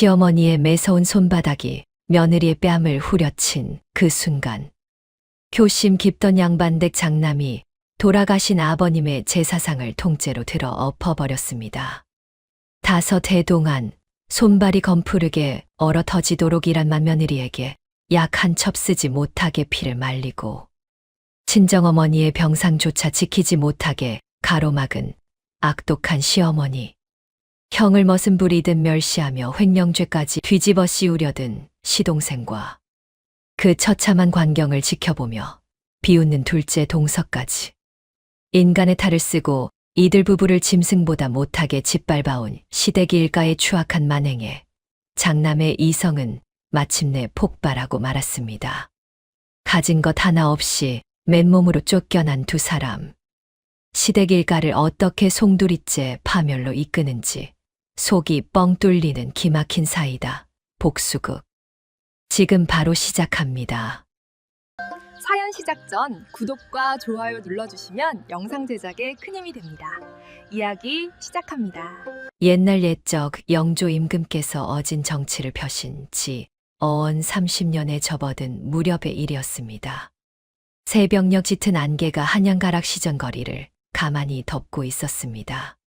시어머니의 매서운 손바닥이 며느리의 뺨을 후려친 그 순간, 교심 깊던 양반댁 장남이 돌아가신 아버님의 제사상을 통째로 들어 엎어버렸습니다. 5해 동안 손발이 검푸르게 얼어 터지도록 일한 맏며느리에게 약 한 첩 쓰지 못하게 피를 말리고 친정어머니의 병상조차 지키지 못하게 가로막은 악독한 시어머니, 형을 머슴 부리듯 멸시하며 횡령죄까지 뒤집어 씌우려든 시동생과 그 처참한 광경을 지켜보며 비웃는 둘째 동서까지 인간의 탈을 쓰고 이들 부부를 짐승보다 못하게 짓밟아온 시댁 일가의 추악한 만행에 장남의 이성은 마침내 폭발하고 말았습니다. 가진 것 하나 없이 맨몸으로 쫓겨난 두 사람. 시댁 일가를 어떻게 송두리째 파멸로 이끄는지 속이 뻥 뚫리는 기막힌 사이다. 복수극. 지금 바로 시작합니다. 사연 시작 전 구독과 좋아요 눌러주시면 영상 제작에 큰 힘이 됩니다. 이야기 시작합니다. 옛날 옛적 영조 임금께서 어진 정치를 펴신 지 어언 30년에 접어든 무렵의 일이었습니다. 새벽녘 짙은 안개가 한양가락 시전거리를 가만히 덮고 있었습니다.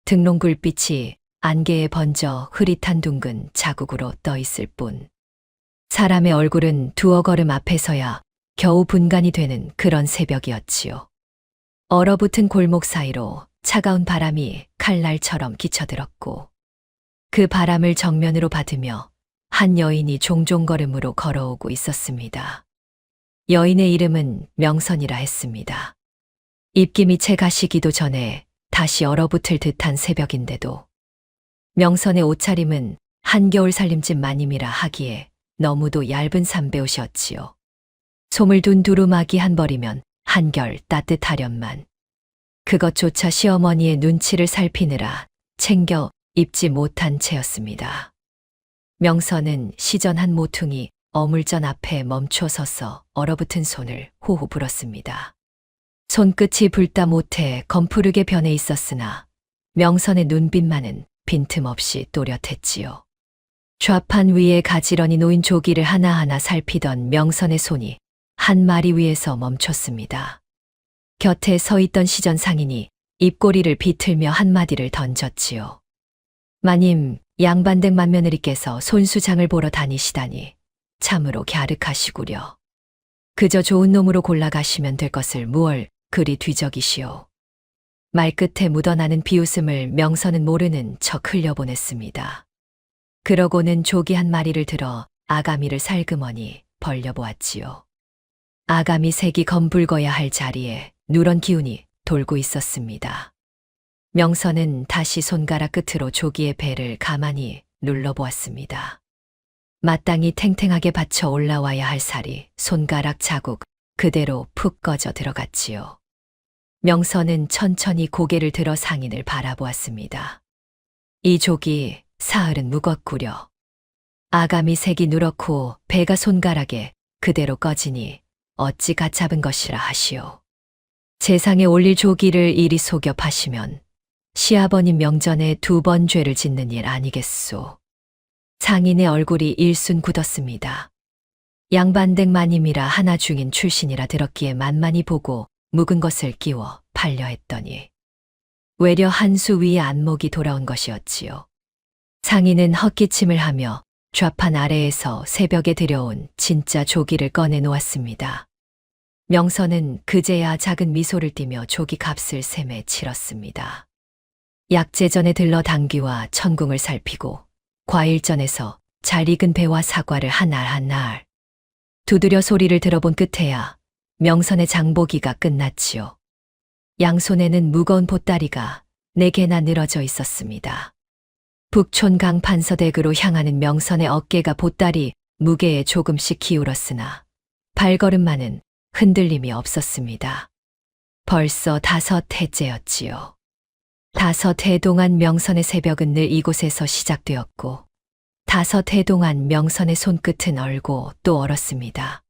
등롱굴빛이 안개에 번져 흐릿한 둥근 자국으로 떠 있을 뿐 사람의 얼굴은 두어 걸음 앞에서야 겨우 분간이 되는 그런 새벽이었지요. 얼어붙은 골목 사이로 차가운 바람이 칼날처럼 기쳐들었고 그 바람을 정면으로 받으며 한 여인이 종종걸음으로 걸어오고 있었습니다. 여인의 이름은 명선이라 했습니다. 입김이 채 가시기도 전에 다시 얼어붙을 듯한 새벽인데도 명선의 옷차림은 한겨울 살림집 마님이라 하기에 너무도 얇은 삼배옷이었지요. 솜을 둔 두루마기 한 벌이면 한결 따뜻하련만 그것조차 시어머니의 눈치를 살피느라 챙겨 입지 못한 채였습니다. 명선은 시전 한 모퉁이 어물전 앞에 멈춰 서서 얼어붙은 손을 호호 불었습니다. 손끝이 불다 못해 검푸르게 변해 있었으나 명선의 눈빛만은 빈틈없이 또렷했지요. 좌판 위에 가지런히 놓인 조기를 하나하나 살피던 명선의 손이 한 마리 위에서 멈췄습니다. 곁에 서 있던 시전 상인이 입꼬리를 비틀며 한마디를 던졌지요. 마님, 양반댁 맏며느리께서 손수장을 보러 다니시다니 참으로 갸륵하시구려. 그저 좋은 놈으로 골라가시면 될 것을 무얼 그리 뒤적이시오. 말끝에 묻어나는 비웃음을 명선은 모르는 척 흘려보냈습니다. 그러고는 조기 한 마리를 들어 아가미를 살그머니 벌려보았지요. 아가미 색이 검붉어야 할 자리에 누런 기운이 돌고 있었습니다. 명선은 다시 손가락 끝으로 조기의 배를 가만히 눌러보았습니다. 마땅히 탱탱하게 받쳐 올라와야 할 살이 손가락 자국 그대로 푹 꺼져 들어갔지요. 명선은 천천히 고개를 들어 상인을 바라보았습니다. 이 조기 사흘은 묵었구려. 아가미 색이 누렇고 배가 손가락에 그대로 꺼지니 어찌 갓잡은 것이라 하시오. 세상에 올릴 조기를 이리 속여 파시면 시아버님 명전에 2번 죄를 짓는 일 아니겠소. 상인의 얼굴이 일순 굳었습니다. 양반댁 마님이라 하나 중인 출신이라 들었기에 만만히 보고 묵은 것을 끼워 팔려 했더니 외려 한 수 위에 안목이 돌아온 것이었지요. 상인은 헛기침을 하며 좌판 아래에서 새벽에 들여온 진짜 조기를 꺼내 놓았습니다. 명선은 그제야 작은 미소를 띠며 조기 값을 셈에 치렀습니다. 약재전에 들러 당귀와 천궁을 살피고 과일전에서 잘 익은 배와 사과를 한 알 한 알 두드려 소리를 들어본 끝에야 명선의 장보기가 끝났지요. 양손에는 무거운 보따리가 4개나 늘어져 있었습니다. 북촌강 판서댁으로 향하는 명선의 어깨가 보따리 무게에 조금씩 기울었으나 발걸음만은 흔들림이 없었습니다. 벌써 5해째였지요. 5해 동안 명선의 새벽은 늘 이곳에서 시작되었고 5해 동안 명선의 손끝은 얼고 또 얼었습니다.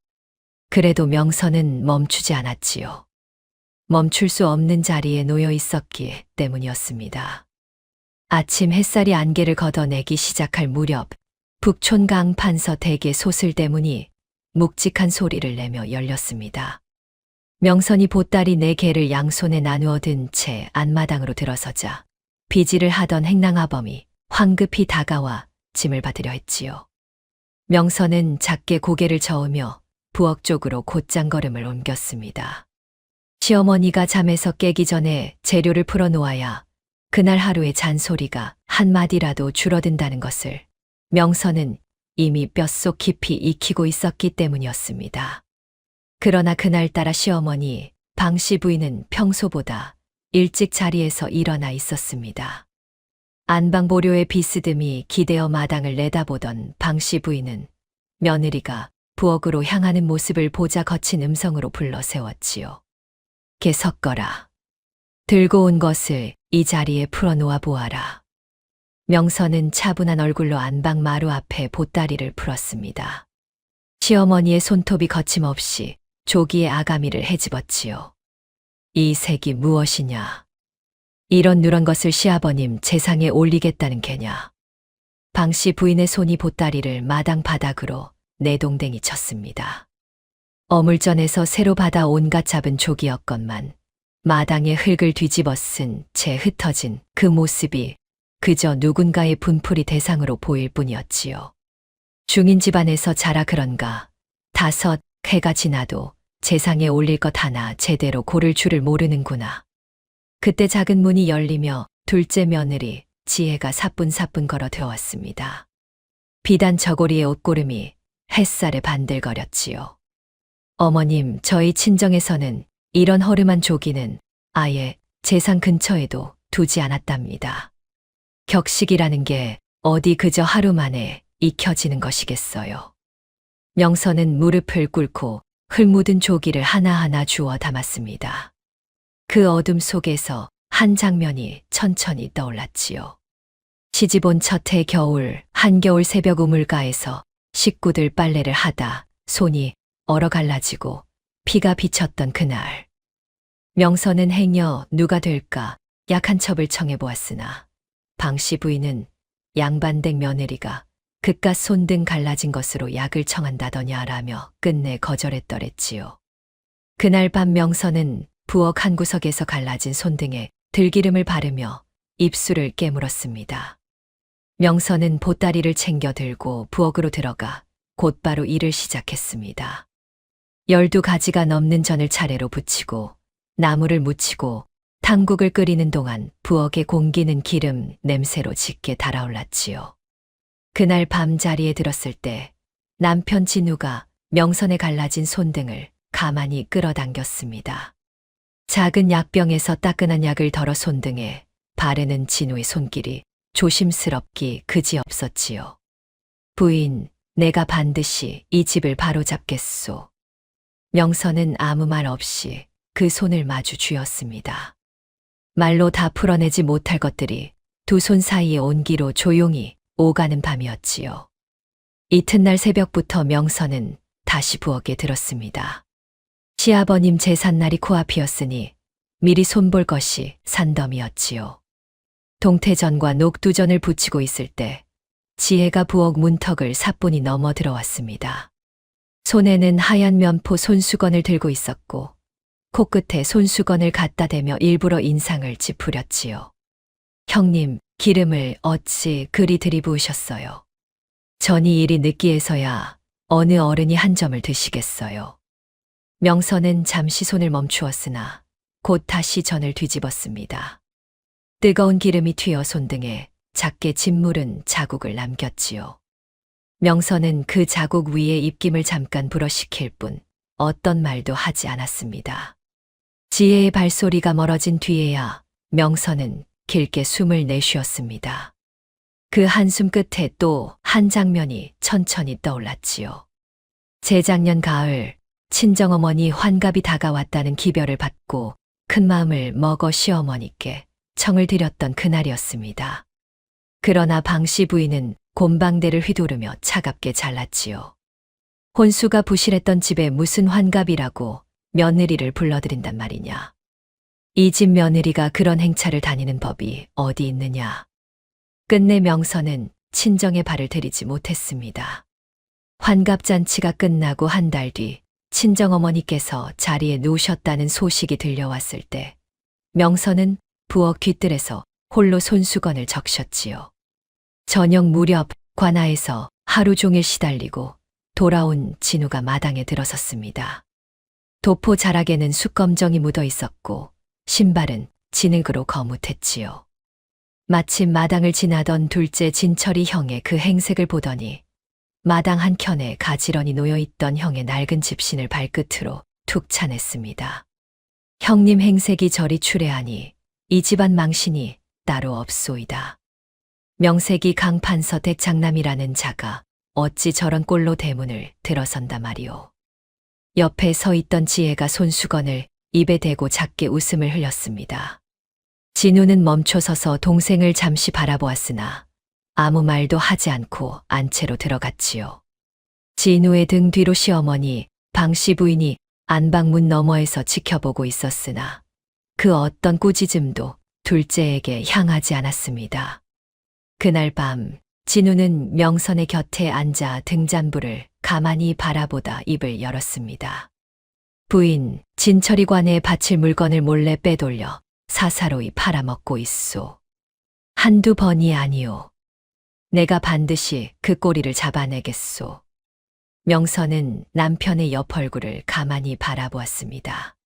그래도 명선은 멈추지 않았지요. 멈출 수 없는 자리에 놓여 있었기 때문이었습니다. 아침 햇살이 안개를 걷어내기 시작할 무렵 북촌강 판서 댁의 소슬대문이 묵직한 소리를 내며 열렸습니다. 명선이 보따리 4개를 양손에 나누어 든 채 안마당으로 들어서자 비지를 하던 행랑아범이 황급히 다가와 짐을 받으려 했지요. 명선은 작게 고개를 저으며 부엌 쪽으로 곧장 걸음을 옮겼습니다. 시어머니가 잠에서 깨기 전에 재료를 풀어놓아야 그날 하루의 잔소리가 한마디라도 줄어든다는 것을 명선은 이미 뼛속 깊이 익히고 있었기 때문이었습니다. 그러나 그날따라 시어머니 방씨 부인은 평소보다 일찍 자리에서 일어나 있었습니다. 안방보료의 비스듬히 기대어 마당을 내다보던 방씨 부인은 며느리가 부엌으로 향하는 모습을 보자 거친 음성으로 불러 세웠지요. 게 섞어라. 들고 온 것을 이 자리에 풀어놓아 보아라. 명선은 차분한 얼굴로 안방 마루 앞에 보따리를 풀었습니다. 시어머니의 손톱이 거침없이 조기의 아가미를 헤집었지요. 이 색이 무엇이냐? 이런 누런 것을 시아버님 재상에 올리겠다는 게냐? 방씨 부인의 손이 보따리를 마당 바닥으로 내동댕이 쳤습니다. 어물전에서 새로 받아 온갖 잡은 족이었건만 마당에 흙을 뒤집어 쓴 채 흩어진 그 모습이 그저 누군가의 분풀이 대상으로 보일 뿐이었지요. 중인 집안에서 자라 그런가 5 해가 지나도 재상에 올릴 것 하나 제대로 고를 줄을 모르는구나. 그때 작은 문이 열리며 둘째 며느리 지혜가 사뿐사뿐 걸어 들어왔습니다. 비단 저고리의 옷고름이 햇살에 반들거렸지요. 어머님, 저희 친정에서는 이런 허름한 조기는 아예 재상 근처에도 두지 않았답니다. 격식이라는 게 어디 그저 하루 만에 익혀지는 것이겠어요. 명선은 무릎을 꿇고 흙 묻은 조기를 하나하나 주워 담았습니다. 그 어둠 속에서 한 장면이 천천히 떠올랐지요. 시집온 첫 해 겨울 한겨울 새벽 우물가에서 식구들 빨래를 하다 손이 얼어 갈라지고 피가 비쳤던 그날. 명선은 행여 누가 될까 약한 첩을 청해 보았으나 방씨 부인은 양반댁 며느리가 그깟 손등 갈라진 것으로 약을 청한다더냐라며 끝내 거절했더랬지요. 그날 밤 명선은 부엌 한 구석에서 갈라진 손등에 들기름을 바르며 입술을 깨물었습니다. 명선은 보따리를 챙겨 들고 부엌으로 들어가 곧바로 일을 시작했습니다. 12가지가 넘는 전을 차례로 부치고 나물을 무치고 탕국을 끓이는 동안 부엌에 공기는 기름 냄새로 짙게 달아올랐지요. 그날 밤 자리에 들었을 때 남편 진우가 명선에 갈라진 손등을 가만히 끌어당겼습니다. 작은 약병에서 따끈한 약을 덜어 손등에 바르는 진우의 손길이 조심스럽기 그지없었지요. 부인, 내가 반드시 이 집을 바로잡겠소. 명선은 아무 말 없이 그 손을 마주 쥐었습니다. 말로 다 풀어내지 못할 것들이 두 손 사이의 온기로 조용히 오가는 밤이었지요. 이튿날 새벽부터 명선은 다시 부엌에 들었습니다. 시아버님 제삿날이 코앞이었으니 미리 손볼 것이 산더미였지요. 동태전과 녹두전을 부치고 있을 때 지혜가 부엌 문턱을 사뿐히 넘어 들어왔습니다. 손에는 하얀 면포 손수건을 들고 있었고 코끝에 손수건을 갖다 대며 일부러 인상을 찌푸렸지요. 형님, 기름을 어찌 그리 들이부으셨어요. 전이 일이 느끼해서야 어느 어른이 한 점을 드시겠어요. 명선은 잠시 손을 멈추었으나 곧 다시 전을 뒤집었습니다. 뜨거운 기름이 튀어 손등에 작게 짓무른 자국을 남겼지요. 명선은 그 자국 위에 입김을 잠깐 불어식힐 뿐 어떤 말도 하지 않았습니다. 지혜의 발소리가 멀어진 뒤에야 명선은 길게 숨을 내쉬었습니다. 그 한숨 끝에 또 한 장면이 천천히 떠올랐지요. 재작년 가을 친정어머니 환갑이 다가왔다는 기별을 받고 큰 마음을 먹어 시어머니께 청을 드렸던 그날이었습니다. 그러나 방씨 부인은 곰방대를 휘두르며 차갑게 잘랐지요. 혼수가 부실했던 집에 무슨 환갑이라고 며느리를 불러들인단 말이냐. 이 집 며느리가 그런 행차를 다니는 법이 어디 있느냐. 끝내 명선은 친정에 발을 들이지 못했습니다. 환갑잔치가 끝나고 한 달 뒤 친정어머니께서 자리에 누우셨다는 소식이 들려왔을 때 명선은 부엌 뒤뜰에서 홀로 손수건을 적셨지요. 저녁 무렵 관아에서 하루 종일 시달리고 돌아온 진우가 마당에 들어섰습니다. 도포 자락에는 숯검정이 묻어 있었고 신발은 진흙으로 거뭇했지요. 마침 마당을 지나던 둘째 진철이 형의 그 행색을 보더니 마당 한켠에 가지런히 놓여있던 형의 낡은 집신을 발끝으로 툭 차냈습니다. 형님 행색이 저리 추레하니 이 집안 망신이 따로 없소이다. 명색이 강판서 댁장남이라는 자가 어찌 저런 꼴로 대문을 들어선다 말이오. 옆에 서 있던 지혜가 손수건을 입에 대고 작게 웃음을 흘렸습니다. 진우는 멈춰서서 동생을 잠시 바라보았으나 아무 말도 하지 않고 안채로 들어갔지요. 진우의 등 뒤로 시어머니, 방씨 부인이 안방문 너머에서 지켜보고 있었으나 그 어떤 꾸짖음도 둘째에게 향하지 않았습니다. 그날 밤 진우는 명선의 곁에 앉아 등잔불을 가만히 바라보다 입을 열었습니다. 부인, 진철이 관에 바칠 물건을 몰래 빼돌려 사사로이 팔아먹고 있소. 한두 번이 아니오. 내가 반드시 그 꼬리를 잡아내겠소. 명선은 남편의 옆 얼굴을 가만히 바라보았습니다.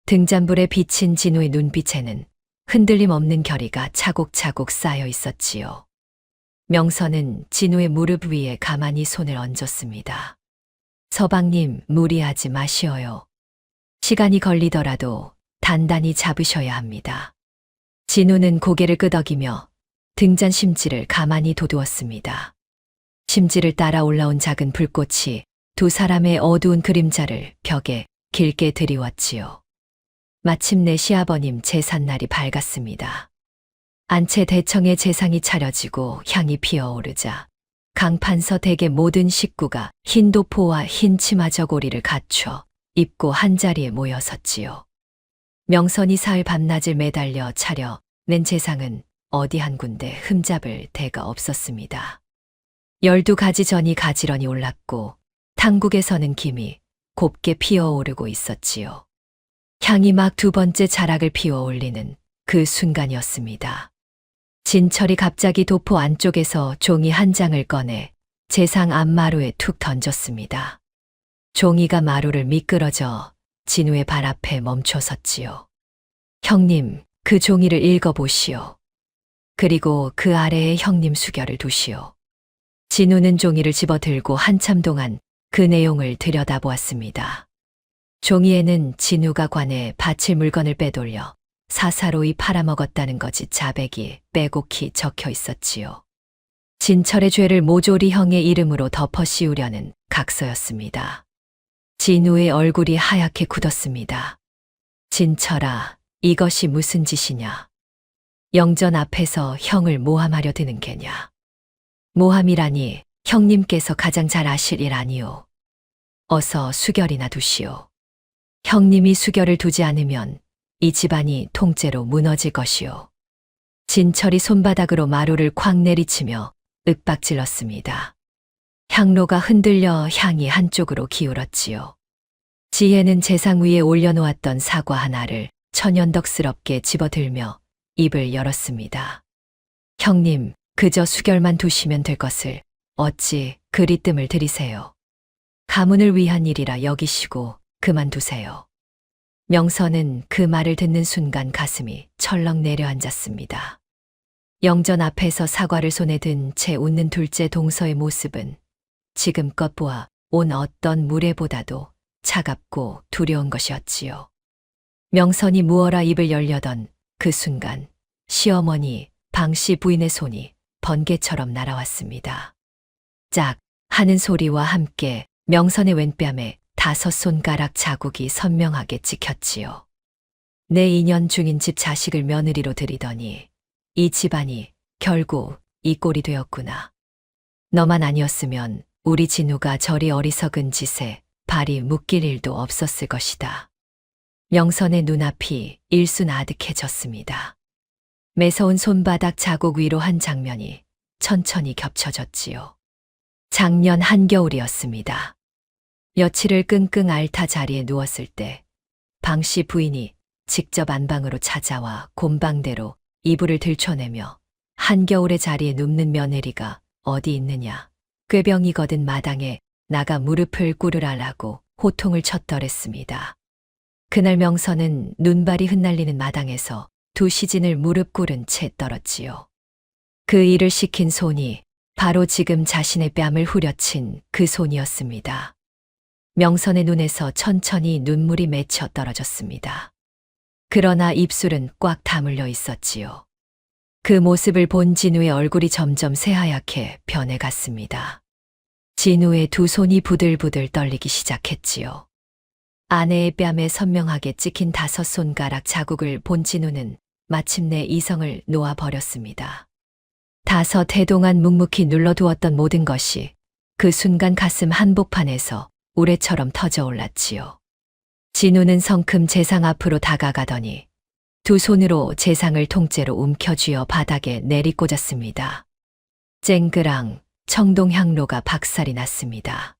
등잔불에 비친 진우의 눈빛에는 흔들림 없는 결의가 차곡차곡 쌓여 있었지요. 명선은 진우의 무릎 위에 가만히 손을 얹었습니다. 서방님, 무리하지 마시어요. 시간이 걸리더라도 단단히 잡으셔야 합니다. 진우는 고개를 끄덕이며 등잔 심지를 가만히 도두었습니다. 심지를 따라 올라온 작은 불꽃이 두 사람의 어두운 그림자를 벽에 길게 드리웠지요. 마침내 시아버님 제삿날이 밝았습니다. 안채 대청의 제상이 차려지고 향이 피어오르자 강판서 댁의 모든 식구가 흰 도포와 흰 치마 저고리를 갖춰 입고 한자리에 모여 섰지요. 명선이 사흘 밤낮을 매달려 차려 낸 제상은 어디 한 군데 흠잡을 데가 없었습니다. 12가지 전이 가지런히 올랐고 탕국에서는 김이 곱게 피어오르고 있었지요. 향이 막 두 번째 자락을 피워 올리는 그 순간이었습니다. 진철이 갑자기 도포 안쪽에서 종이 한 장을 꺼내 제상 앞마루에 툭 던졌습니다. 종이가 마루를 미끄러져 진우의 발 앞에 멈춰 섰지요. 형님, 그 종이를 읽어보시오. 그리고 그 아래에 형님 수결을 두시오. 진우는 종이를 집어들고 한참 동안 그 내용을 들여다보았습니다. 종이에는 진우가 관에 바칠 물건을 빼돌려 사사로이 팔아먹었다는 것이 자백이 빼곡히 적혀 있었지요. 진철의 죄를 모조리 형의 이름으로 덮어 씌우려는 각서였습니다. 진우의 얼굴이 하얗게 굳었습니다. 진철아, 이것이 무슨 짓이냐? 영전 앞에서 형을 모함하려 드는 게냐? 모함이라니 형님께서 가장 잘 아실 일 아니오. 어서 수결이나 두시오. 형님이 수결을 두지 않으면 이 집안이 통째로 무너질 것이오. 진철이 손바닥으로 마루를 콱 내리치며 윽박질렀습니다. 향로가 흔들려 향이 한쪽으로 기울었지요. 지혜는 제상 위에 올려놓았던 사과 하나를 천연덕스럽게 집어들며 입을 열었습니다. 형님, 그저 수결만 두시면 될 것을 어찌 그리 뜸을 들이세요. 가문을 위한 일이라 여기시고 그만두세요. 명선은 그 말을 듣는 순간 가슴이 철렁 내려앉았습니다. 영전 앞에서 사과를 손에 든 채 웃는 둘째 동서의 모습은 지금껏 보아 온 어떤 무례보다도 차갑고 두려운 것이었지요. 명선이 무어라 입을 열려던 그 순간 시어머니 방씨 부인의 손이 번개처럼 날아왔습니다. 짝 하는 소리와 함께 명선의 왼뺨에 5손가락 자국이 선명하게 찍혔지요. 내 2년 중인 집 자식을 며느리로 들이더니 이 집안이 결국 이 꼴이 되었구나. 너만 아니었으면 우리 진우가 저리 어리석은 짓에 발이 묶일 일도 없었을 것이다. 명선의 눈앞이 일순아득해졌습니다. 매서운 손바닥 자국 위로 한 장면이 천천히 겹쳐졌지요. 작년 한겨울이었습니다. 며칠을 끙끙 앓다 자리에 누웠을 때 방씨 부인이 직접 안방으로 찾아와 곰방대로 이불을 들춰내며 한겨울의 자리에 눕는 며느리가 어디 있느냐. 꾀병이 거든 마당에 나가 무릎을 꿇으라라고 호통을 쳤더랬습니다. 그날 명선은 눈발이 흩날리는 마당에서 두 시진을 무릎 꿇은 채 떨었지요. 그 일을 시킨 손이 바로 지금 자신의 뺨을 후려친 그 손이었습니다. 명선의 눈에서 천천히 눈물이 맺혀 떨어졌습니다. 그러나 입술은 꽉 다물려 있었지요. 그 모습을 본 진우의 얼굴이 점점 새하얗게 변해갔습니다. 진우의 두 손이 부들부들 떨리기 시작했지요. 아내의 뺨에 선명하게 찍힌 5손가락 자국을 본 진우는 마침내 이성을 놓아버렸습니다. 5해 동안 묵묵히 눌러두었던 모든 것이 그 순간 가슴 한복판에서 우레처럼 터져올랐지요. 진우는 성큼 재상 앞으로 다가가더니 두 손으로 재상을 통째로 움켜쥐어 바닥에 내리꽂았습니다. 쨍그랑 청동향로가 박살이 났습니다.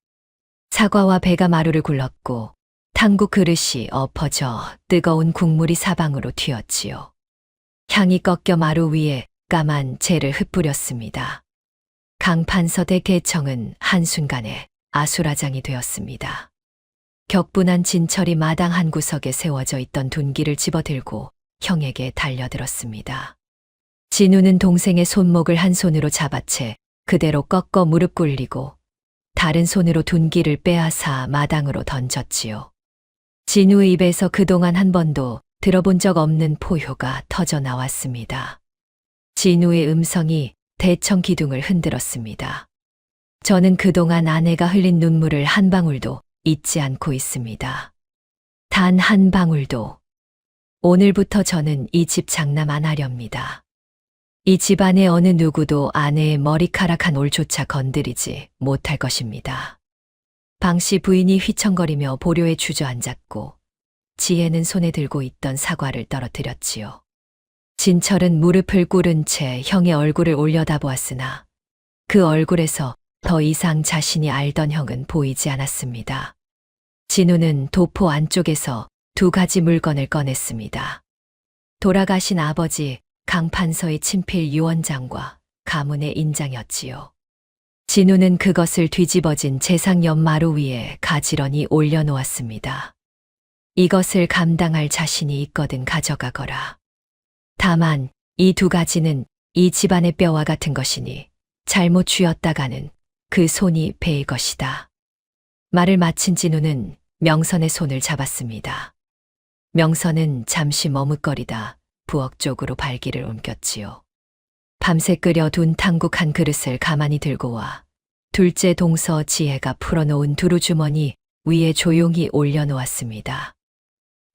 사과와 배가 마루를 굴렀고 탕국 그릇이 엎어져 뜨거운 국물이 사방으로 튀었지요. 향이 꺾여 마루 위에 까만 재를 흩뿌렸습니다. 강판서대 개청은 한순간에 아수라장이 되었습니다. 격분한 진철이 마당 한 구석에 세워져 있던 둔기를 집어들고 형에게 달려들었습니다. 진우는 동생의 손목을 한 손으로 잡아채 그대로 꺾어 무릎 꿇리고 다른 손으로 둔기를 빼앗아 마당으로 던졌지요. 진우의 입에서 그동안 한 번도 들어본 적 없는 포효가 터져 나왔습니다. 진우의 음성이 대청 기둥을 흔들었습니다. 저는 그동안 아내가 흘린 눈물을 한 방울도 잊지 않고 있습니다. 단 한 방울도. 오늘부터 저는 이 집 장남 안 하렵니다. 이 집안의 어느 누구도 아내의 머리카락 한 올조차 건드리지 못할 것입니다. 방씨 부인이 휘청거리며 보료에 주저앉았고 지혜는 손에 들고 있던 사과를 떨어뜨렸지요. 진철은 무릎을 꿇은 채 형의 얼굴을 올려다보았으나 그 얼굴에서 더 이상 자신이 알던 형은 보이지 않았습니다. 진우는 도포 안쪽에서 2가지 물건을 꺼냈습니다. 돌아가신 아버지 강판서의 친필 유언장과 가문의 인장이었지요. 진우는 그것을 뒤집어진 재상 옆 마루 위에 가지런히 올려놓았습니다. 이것을 감당할 자신이 있거든 가져가거라. 다만 이 2가지는 이 집안의 뼈와 같은 것이니 잘못 쥐었다가는 그 손이 베일 것이다. 말을 마친 진우는 명선의 손을 잡았습니다. 명선은 잠시 머뭇거리다 부엌 쪽으로 발길을 옮겼지요. 밤새 끓여둔 탕국 한 그릇을 가만히 들고 와 둘째 동서 지혜가 풀어놓은 두루주머니 위에 조용히 올려놓았습니다.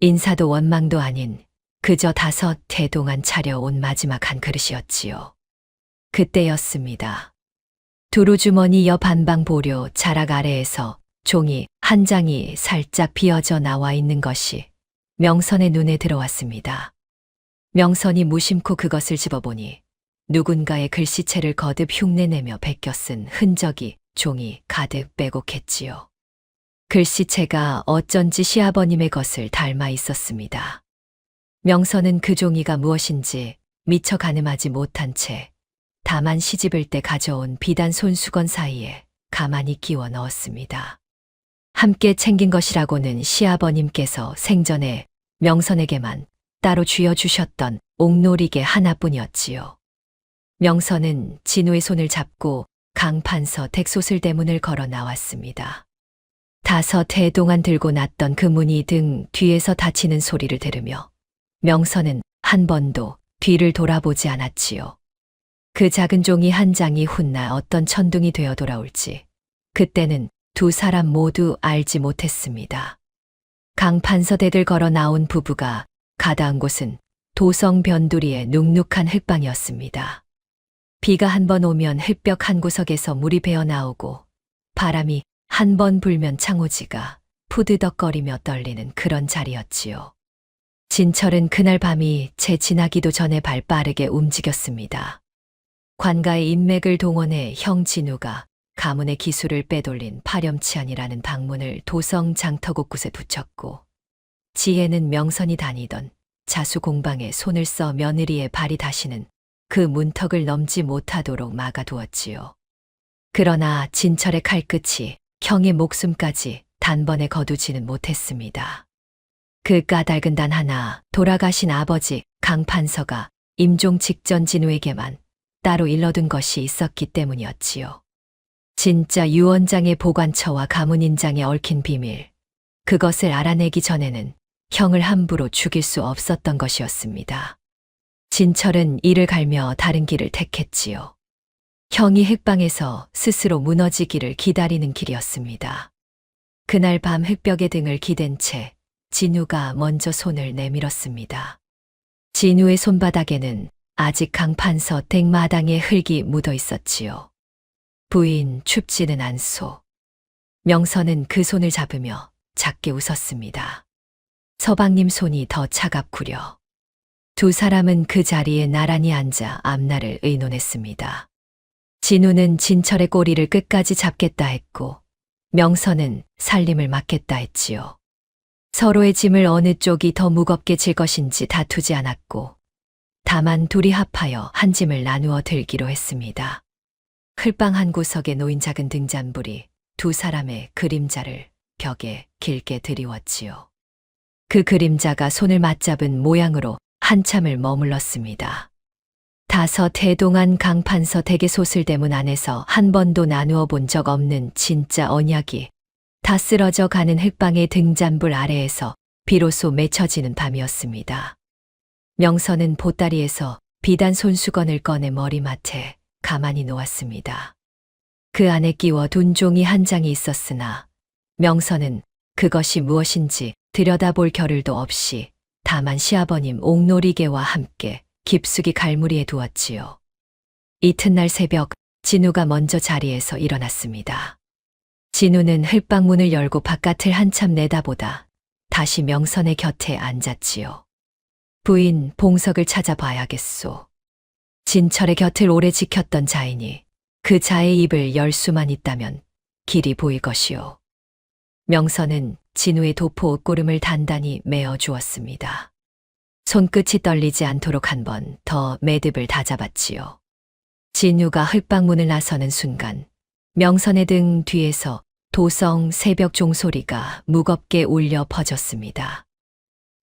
인사도 원망도 아닌 그저 5해 동안 차려온 마지막 한 그릇이었지요. 그때였습니다. 두루주머니 옆 안방 보료 자락 아래에서 종이 한 장이 살짝 비어져 나와 있는 것이 명선의 눈에 들어왔습니다. 명선이 무심코 그것을 집어보니 누군가의 글씨체를 거듭 흉내내며 베껴 쓴 흔적이 종이 가득 빼곡했지요. 글씨체가 어쩐지 시아버님의 것을 닮아 있었습니다. 명선은 그 종이가 무엇인지 미처 가늠하지 못한 채 다만 시집을 때 가져온 비단 손수건 사이에 가만히 끼워 넣었습니다. 함께 챙긴 것이라고는 시아버님께서 생전에 명선에게만 따로 쥐어주셨던 옥놀이개 하나뿐이었지요. 명선은 진우의 손을 잡고 강판서 댁소슬 대문을 걸어 나왔습니다. 5해 동안 들고 놨던 그 문이 등 뒤에서 닫히는 소리를 들으며 명선은 한 번도 뒤를 돌아보지 않았지요. 그 작은 종이 한 장이 훗날 어떤 천둥이 되어 돌아올지 그때는 2 사람 모두 알지 못했습니다. 강판서 댁을 걸어 나온 부부가 가다한 곳은 도성 변두리의 눅눅한 흙방이었습니다. 비가 한 번 오면 흙벽 한 구석에서 물이 배어 나오고 바람이 한 번 불면 창호지가 푸드덕거리며 떨리는 그런 자리였지요. 진철은 그날 밤이 채 지나기도 전에 발 빠르게 움직였습니다. 관가의 인맥을 동원해 형 진우가 가문의 기술을 빼돌린 파렴치한이라는 방문을 도성 장터 곳곳에 붙였고, 지혜는 명선이 다니던 자수 공방에 손을 써 며느리의 발이 다시는 그 문턱을 넘지 못하도록 막아두었지요. 그러나 진철의 칼끝이 형의 목숨까지 단번에 거두지는 못했습니다. 그 까닭은 단 하나, 돌아가신 아버지 강판서가 임종 직전 진우에게만 따로 일러둔 것이 있었기 때문이었지요. 진짜 유원장의 보관처와 가문인장에 얽힌 비밀, 그것을 알아내기 전에는 형을 함부로 죽일 수 없었던 것이었습니다. 진철은 이를 갈며 다른 길을 택했지요. 형이 흙방에서 스스로 무너지기를 기다리는 길이었습니다. 그날 밤 흙벽에 등을 기댄 채 진우가 먼저 손을 내밀었습니다. 진우의 손바닥에는 아직 강판서 댁마당에 흙이 묻어 있었지요. 부인, 춥지는 않소. 명선은 그 손을 잡으며 작게 웃었습니다. 서방님 손이 더 차갑구려. 두 사람은 그 자리에 나란히 앉아 앞날을 의논했습니다. 진우는 진철의 꼬리를 끝까지 잡겠다 했고, 명선은 살림을 맡겠다 했지요. 서로의 짐을 어느 쪽이 더 무겁게 질 것인지 다투지 않았고, 다만 둘이 합하여 한 짐을 나누어 들기로 했습니다. 흘방 한 구석에 놓인 작은 등잔불이 두 사람의 그림자를 벽에 길게 드리웠지요. 그 그림자가 손을 맞잡은 모양으로 한참을 머물렀습니다. 5해 동안 강판서 댁의 소슬대문 안에서 한 번도 나누어 본 적 없는 진짜 언약이 다 쓰러져 가는 흙방의 등잔불 아래에서 비로소 맺혀지는 밤이었습니다. 명선은 보따리에서 비단 손수건을 꺼내 머리맡에 가만히 놓았습니다. 그 안에 끼워 둔 종이 한 장이 있었으나 명선은 그것이 무엇인지 들여다볼 겨를도 없이 다만 시아버님 옥놀이개와 함께 깊숙이 갈무리에 두었지요. 이튿날 새벽 진우가 먼저 자리에서 일어났습니다. 진우는 흙방 문을 열고 바깥을 한참 내다보다 다시 명선의 곁에 앉았지요. 부인, 봉석을 찾아봐야겠소. 진철의 곁을 오래 지켰던 자이니 그 자의 입을 열 수만 있다면 길이 보일 것이오. 명선은 진우의 도포 옷고름을 단단히 메어 주었습니다. 손끝이 떨리지 않도록 한 번 더 매듭을 다잡았지요. 진우가 흙방 문을 나서는 순간 명선의 등 뒤에서 도성 새벽 종소리가 무겁게 울려 퍼졌습니다.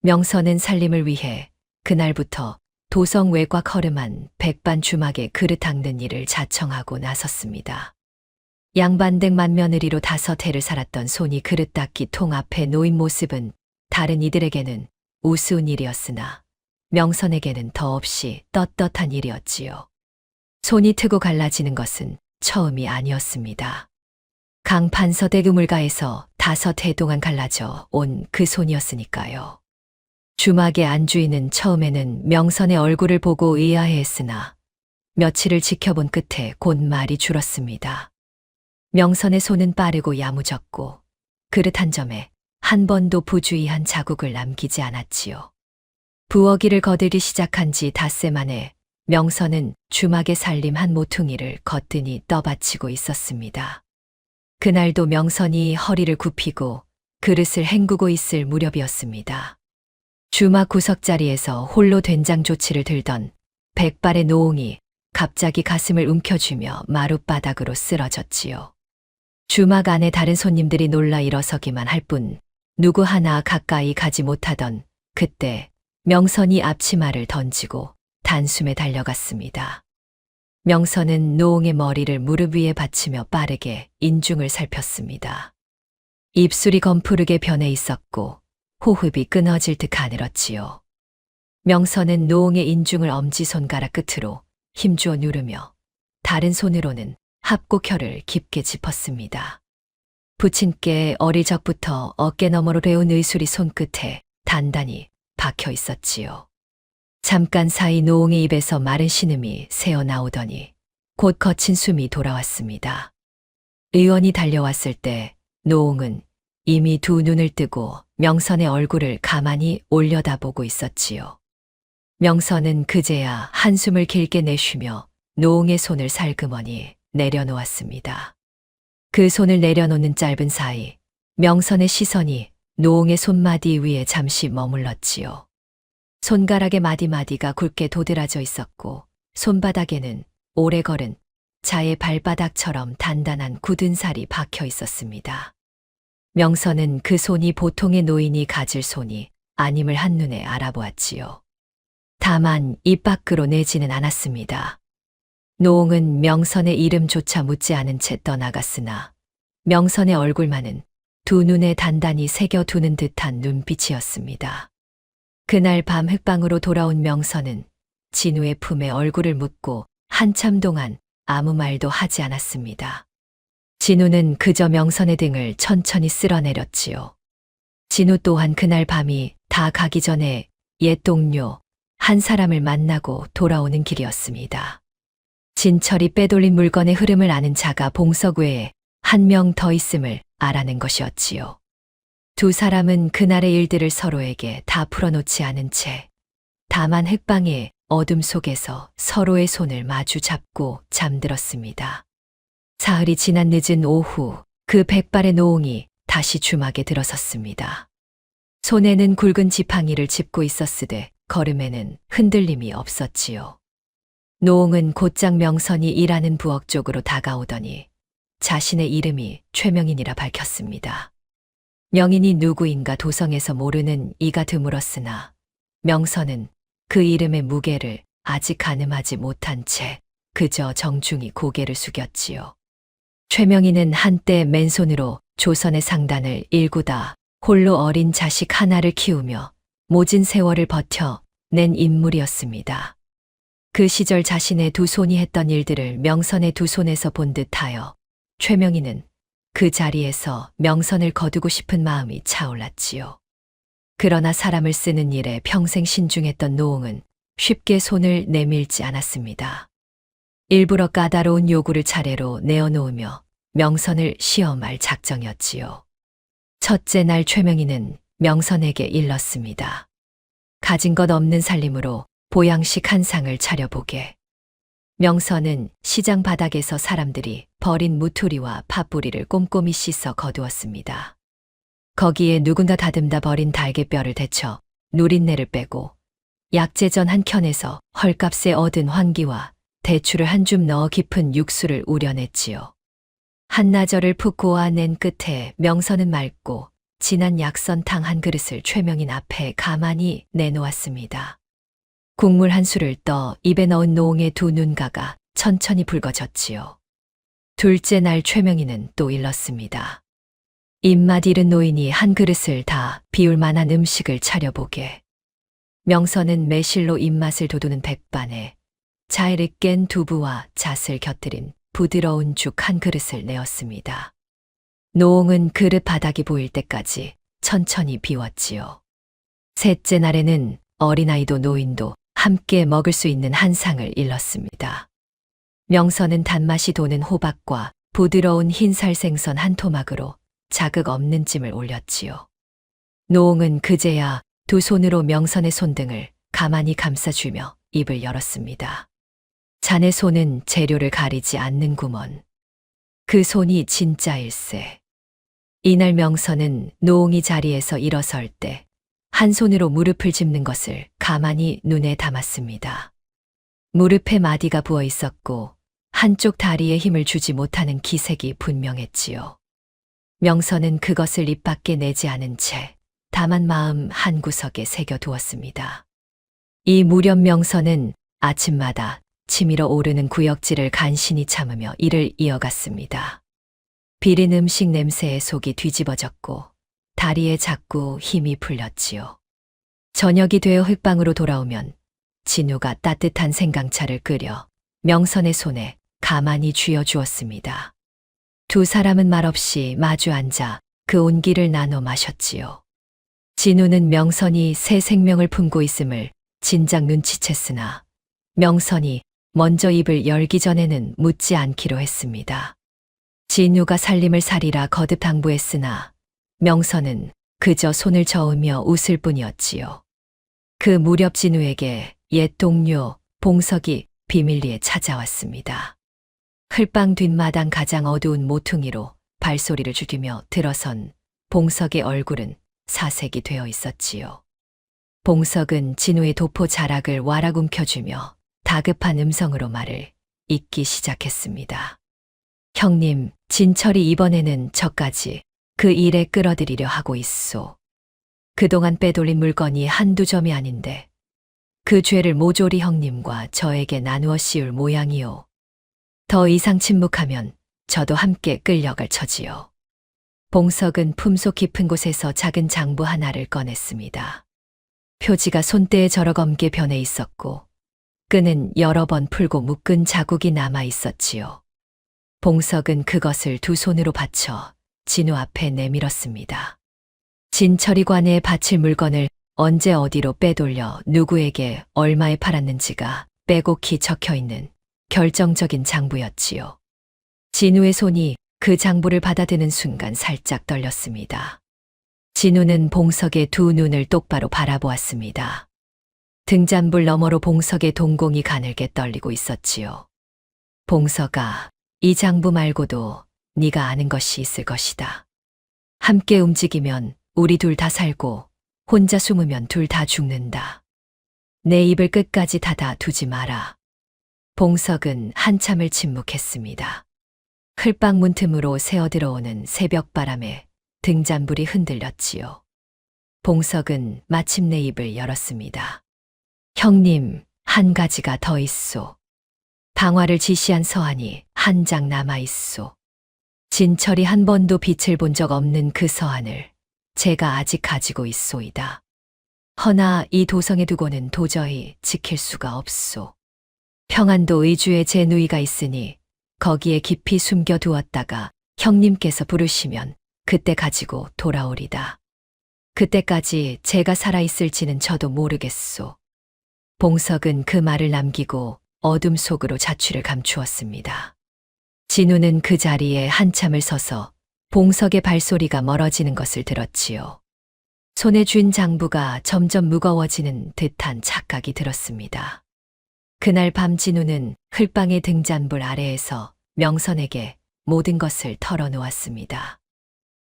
명선은 살림을 위해 그날부터 도성 외곽 허름한 백반 주막에 그릇 닦는 일을 자청하고 나섰습니다. 양반댁 맏며느리로 5해를 살았던 손이 그릇 닦기 통 앞에 놓인 모습은 다른 이들에게는 우스운 일이었으나 명선에게는 더없이 떳떳한 일이었지요. 손이 트고 갈라지는 것은 처음이 아니었습니다. 강판서댁 우물가에서 5해 동안 갈라져 온 그 손이었으니까요. 주막의 안주인은 처음에는 명선의 얼굴을 보고 의아해했으나 며칠을 지켜본 끝에 곧 말이 줄었습니다. 명선의 손은 빠르고 야무졌고 그릇 한 점에 한 번도 부주의한 자국을 남기지 않았지요. 부엌일을 거들기 시작한 지 닷새 만에 명선은 주막의 살림 한 모퉁이를 거뜬히 떠받치고 있었습니다. 그날도 명선이 허리를 굽히고 그릇을 헹구고 있을 무렵이었습니다. 주막 구석자리에서 홀로 된장 조치를 들던 백발의 노옹이 갑자기 가슴을 움켜쥐며 마룻바닥으로 쓰러졌지요. 주막 안에 다른 손님들이 놀라 일어서기만 할 뿐 누구 하나 가까이 가지 못하던 그때 명선이 앞치마를 던지고 단숨에 달려갔습니다. 명선은 노옹의 머리를 무릎 위에 받치며 빠르게 인중을 살폈습니다. 입술이 검푸르게 변해 있었고 호흡이 끊어질 듯 가늘었지요. 명선은 노옹의 인중을 엄지손가락 끝으로 힘주어 누르며 다른 손으로는 합곡혈을 깊게 짚었습니다. 부친께 어릴 적부터 어깨 너머로 레온 의술이 손끝에 단단히 박혀 있었지요. 잠깐 사이 노옹의 입에서 마른 신음이 새어나오더니 곧 거친 숨이 돌아왔습니다. 의원이 달려왔을 때 노옹은 이미 두 눈을 뜨고 명선의 얼굴을 가만히 올려다보고 있었지요. 명선은 그제야 한숨을 길게 내쉬며 노홍의 손을 살그머니 내려놓았습니다. 그 손을 내려놓는 짧은 사이 명선의 시선이 노홍의 손마디 위에 잠시 머물렀지요. 손가락의 마디마디가 굵게 도드라져 있었고 손바닥에는 오래 걸은 자의 발바닥처럼 단단한 굳은 살이 박혀 있었습니다. 명선은 그 손이 보통의 노인이 가질 손이 아님을 한눈에 알아보았지요. 다만 입 밖으로 내지는 않았습니다. 노홍은 명선의 이름조차 묻지 않은 채 떠나갔으나 명선의 얼굴만은 두 눈에 단단히 새겨두는 듯한 눈빛이었습니다. 그날 밤 흑방으로 돌아온 명선은 진우의 품에 얼굴을 묻고 한참 동안 아무 말도 하지 않았습니다. 진우는 그저 명선의 등을 천천히 쓸어내렸지요. 진우 또한 그날 밤이 다 가기 전에 옛 동료 한 사람을 만나고 돌아오는 길이었습니다. 진철이 빼돌린 물건의 흐름을 아는 자가 봉석 외에 한 명 더 있음을 알아낸 것이었지요. 두 사람은 그날의 일들을 서로에게 다 풀어놓지 않은 채 다만 흑방의 어둠 속에서 서로의 손을 마주 잡고 잠들었습니다. 사흘이 지난 늦은 오후 그 백발의 노홍이 다시 주막에 들어섰습니다. 손에는 굵은 지팡이를 짚고 있었으되 걸음에는 흔들림이 없었지요. 노홍은 곧장 명선이 일하는 부엌 쪽으로 다가오더니 자신의 이름이 최명인이라 밝혔습니다. 명인이 누구인가 도성에서 모르는 이가 드물었으나 명선은 그 이름의 무게를 아직 가늠하지 못한 채 그저 정중히 고개를 숙였지요. 최명인은 한때 맨손으로 조선의 상단을 일구다 홀로 어린 자식 하나를 키우며 모진 세월을 버텨 낸 인물이었습니다. 그 시절 자신의 두 손이 했던 일들을 명선의 두 손에서 본 듯하여 최명인은 그 자리에서 명선을 거두고 싶은 마음이 차올랐지요. 그러나 사람을 쓰는 일에 평생 신중했던 노홍은 쉽게 손을 내밀지 않았습니다. 일부러 까다로운 요구를 차례로 내어놓으며 명선을 시험할 작정이었지요. 첫째 날 최명인은 명선에게 일렀습니다. 가진 것 없는 살림으로 보양식 한 상을 차려보게. 명선은 시장 바닥에서 사람들이 버린 무투리와 팥뿌리를 꼼꼼히 씻어 거두었습니다. 거기에 누군가 다듬다 버린 달걀뼈를 데쳐 누린내를 빼고 약재전 한 켠에서 헐값에 얻은 황기와 대추를 한 줌 넣어 깊은 육수를 우려냈지요. 한나절을 푹 고아낸 끝에 명선은 맑고 진한 약선탕 한 그릇을 최명인 앞에 가만히 내놓았습니다. 국물 한 술을 떠 입에 넣은 노홍의 두 눈가가 천천히 붉어졌지요. 둘째 날 최명인은 또 일렀습니다. 입맛 잃은 노인이 한 그릇을 다 비울 만한 음식을 차려보게. 명선은 매실로 입맛을 돋우는 백반에 잘 깬 두부와 잣을 곁들인 부드러운 죽 한 그릇을 내었습니다. 노홍은 그릇 바닥이 보일 때까지 천천히 비웠지요. 셋째 날에는 어린아이도 노인도 함께 먹을 수 있는 한 상을 일렀습니다. 명선은 단맛이 도는 호박과 부드러운 흰살 생선 한 토막으로 자극 없는 찜을 올렸지요. 노홍은 그제야 두 손으로 명선의 손등을 가만히 감싸주며 입을 열었습니다. 자네 손은 재료를 가리지 않는구먼. 그 손이 진짜일세. 이날 명선은 노홍이 자리에서 일어설 때 한 손으로 무릎을 짚는 것을 가만히 눈에 담았습니다. 무릎에 마디가 부어 있었고 한쪽 다리에 힘을 주지 못하는 기색이 분명했지요. 명선은 그것을 입 밖에 내지 않은 채 다만 마음 한구석에 새겨두었습니다. 이 무렵 명선은 아침마다 치밀어 오르는 구역질을 간신히 참으며 일을 이어갔습니다. 비린 음식 냄새에 속이 뒤집어졌고 다리에 자꾸 힘이 풀렸지요. 저녁이 되어 흙방으로 돌아오면 진우가 따뜻한 생강차를 끓여 명선의 손에 가만히 쥐어주었습니다. 두 사람은 말없이 마주 앉아 그 온기를 나눠 마셨지요. 진우는 명선이 새 생명을 품고 있음을 진작 눈치챘으나 명선이 먼저 입을 열기 전에는 묻지 않기로 했습니다. 진우가 살림을 살이라 거듭 당부했으나 명선은 그저 손을 저으며 웃을 뿐이었지요. 그 무렵 진우에게 옛 동료 봉석이 비밀리에 찾아왔습니다. 흘방 뒷마당 가장 어두운 모퉁이로 발소리를 죽이며 들어선 봉석의 얼굴은 사색이 되어 있었지요. 봉석은 진우의 도포 자락을 와락 움켜쥐며 다급한 음성으로 말을 잇기 시작했습니다. 형님, 진철이 이번에는 저까지 그 일에 끌어들이려 하고 있소. 그동안 빼돌린 물건이 한두 점이 아닌데 그 죄를 모조리 형님과 저에게 나누어 씌울 모양이요. 더 이상 침묵하면 저도 함께 끌려갈 처지요. 봉석은 품속 깊은 곳에서 작은 장부 하나를 꺼냈습니다. 표지가 손때에 저러 검게 변해 있었고 끈은 여러 번 풀고 묶은 자국이 남아 있었지요. 봉석은 그것을 두 손으로 받쳐 진우 앞에 내밀었습니다. 진철이 관에 바칠 물건을 언제 어디로 빼돌려 누구에게 얼마에 팔았는지가 빼곡히 적혀 있는 결정적인 장부였지요. 진우의 손이 그 장부를 받아드는 순간 살짝 떨렸습니다. 진우는 봉석의 두 눈을 똑바로 바라보았습니다. 등잔불 너머로 봉석의 동공이 가늘게 떨리고 있었지요. 봉석아, 이 장부 말고도 네가 아는 것이 있을 것이다. 함께 움직이면 우리 둘 다 살고 혼자 숨으면 둘 다 죽는다. 내 입을 끝까지 닫아 두지 마라. 봉석은 한참을 침묵했습니다. 흘방 문틈으로 새어들어오는 새벽바람에 등잔불이 흔들렸지요. 봉석은 마침내 입을 열었습니다. 형님, 한 가지가 더 있소. 방화를 지시한 서한이 한 장 남아 있소. 진철이 한 번도 빛을 본 적 없는 그 서한을 제가 아직 가지고 있소이다. 허나 이 도성에 두고는 도저히 지킬 수가 없소. 평안도 의주에 제 누이가 있으니 거기에 깊이 숨겨 두었다가 형님께서 부르시면 그때 가지고 돌아오리다. 그때까지 제가 살아있을지는 저도 모르겠소. 봉석은 그 말을 남기고 어둠 속으로 자취를 감추었습니다. 진우는 그 자리에 한참을 서서 봉석의 발소리가 멀어지는 것을 들었지요. 손에 쥔 장부가 점점 무거워지는 듯한 착각이 들었습니다. 그날 밤 진우는 흘방의 등잔불 아래에서 명선에게 모든 것을 털어놓았습니다.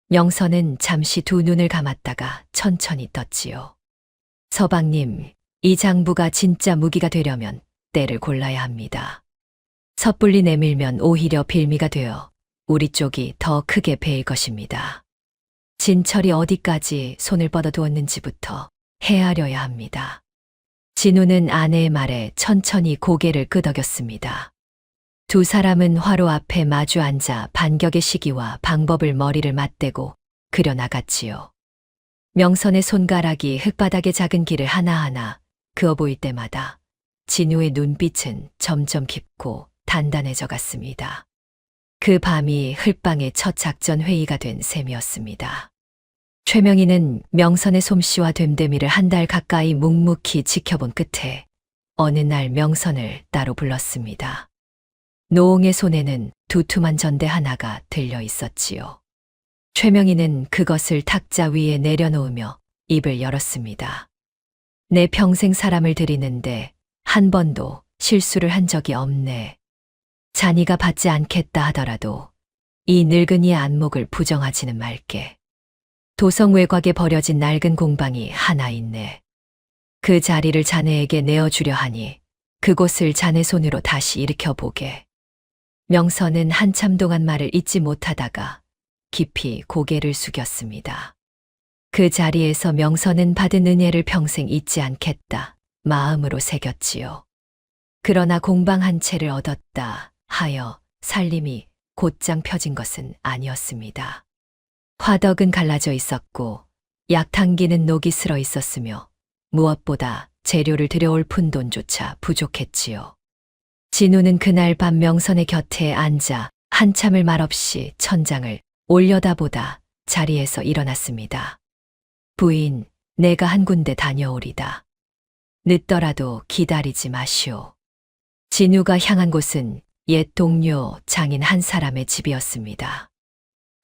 명선은 잠시 두 눈을 감았다가 천천히 떴지요. 서방님, 이 장부가 진짜 무기가 되려면 때를 골라야 합니다. 섣불리 내밀면 오히려 빌미가 되어 우리 쪽이 더 크게 베일 것입니다. 진철이 어디까지 손을 뻗어두었는지부터 헤아려야 합니다. 진우는 아내의 말에 천천히 고개를 끄덕였습니다. 두 사람은 화로 앞에 마주 앉아 반격의 시기와 방법을 머리를 맞대고 그려나갔지요. 명선의 손가락이 흙바닥의 작은 길을 하나하나 그어 보일 때마다 진우의 눈빛은 점점 깊고 단단해져 갔습니다. 그 밤이 흘방의 첫 작전 회의가 된 셈이었습니다. 최명희는 명선의 솜씨와 됨됨이를 한 달 가까이 묵묵히 지켜본 끝에 어느 날 명선을 따로 불렀습니다. 노옹의 손에는 두툼한 전대 하나가 들려 있었지요. 최명희는 그것을 탁자 위에 내려놓으며 입을 열었습니다. 내 평생 사람을 들이는데 한 번도 실수를 한 적이 없네. 자니가 받지 않겠다 하더라도 이 늙은이의 안목을 부정하지는 말게. 도성 외곽에 버려진 낡은 공방이 하나 있네. 그 자리를 자네에게 내어주려 하니 그곳을 자네 손으로 다시 일으켜보게. 명선은 한참 동안 말을 잇지 못하다가 깊이 고개를 숙였습니다. 그 자리에서 명선은 받은 은혜를 평생 잊지 않겠다 마음으로 새겼지요. 그러나 공방 한 채를 얻었다 하여 살림이 곧장 펴진 것은 아니었습니다. 화덕은 갈라져 있었고 약탕기는 녹이 슬어 있었으며 무엇보다 재료를 들여올 푼돈조차 부족했지요. 진우는 그날 밤 명선의 곁에 앉아 한참을 말없이 천장을 올려다보다 자리에서 일어났습니다. 부인, 내가 한 군데 다녀오리다. 늦더라도 기다리지 마시오. 진우가 향한 곳은 옛 동료 장인 한 사람의 집이었습니다.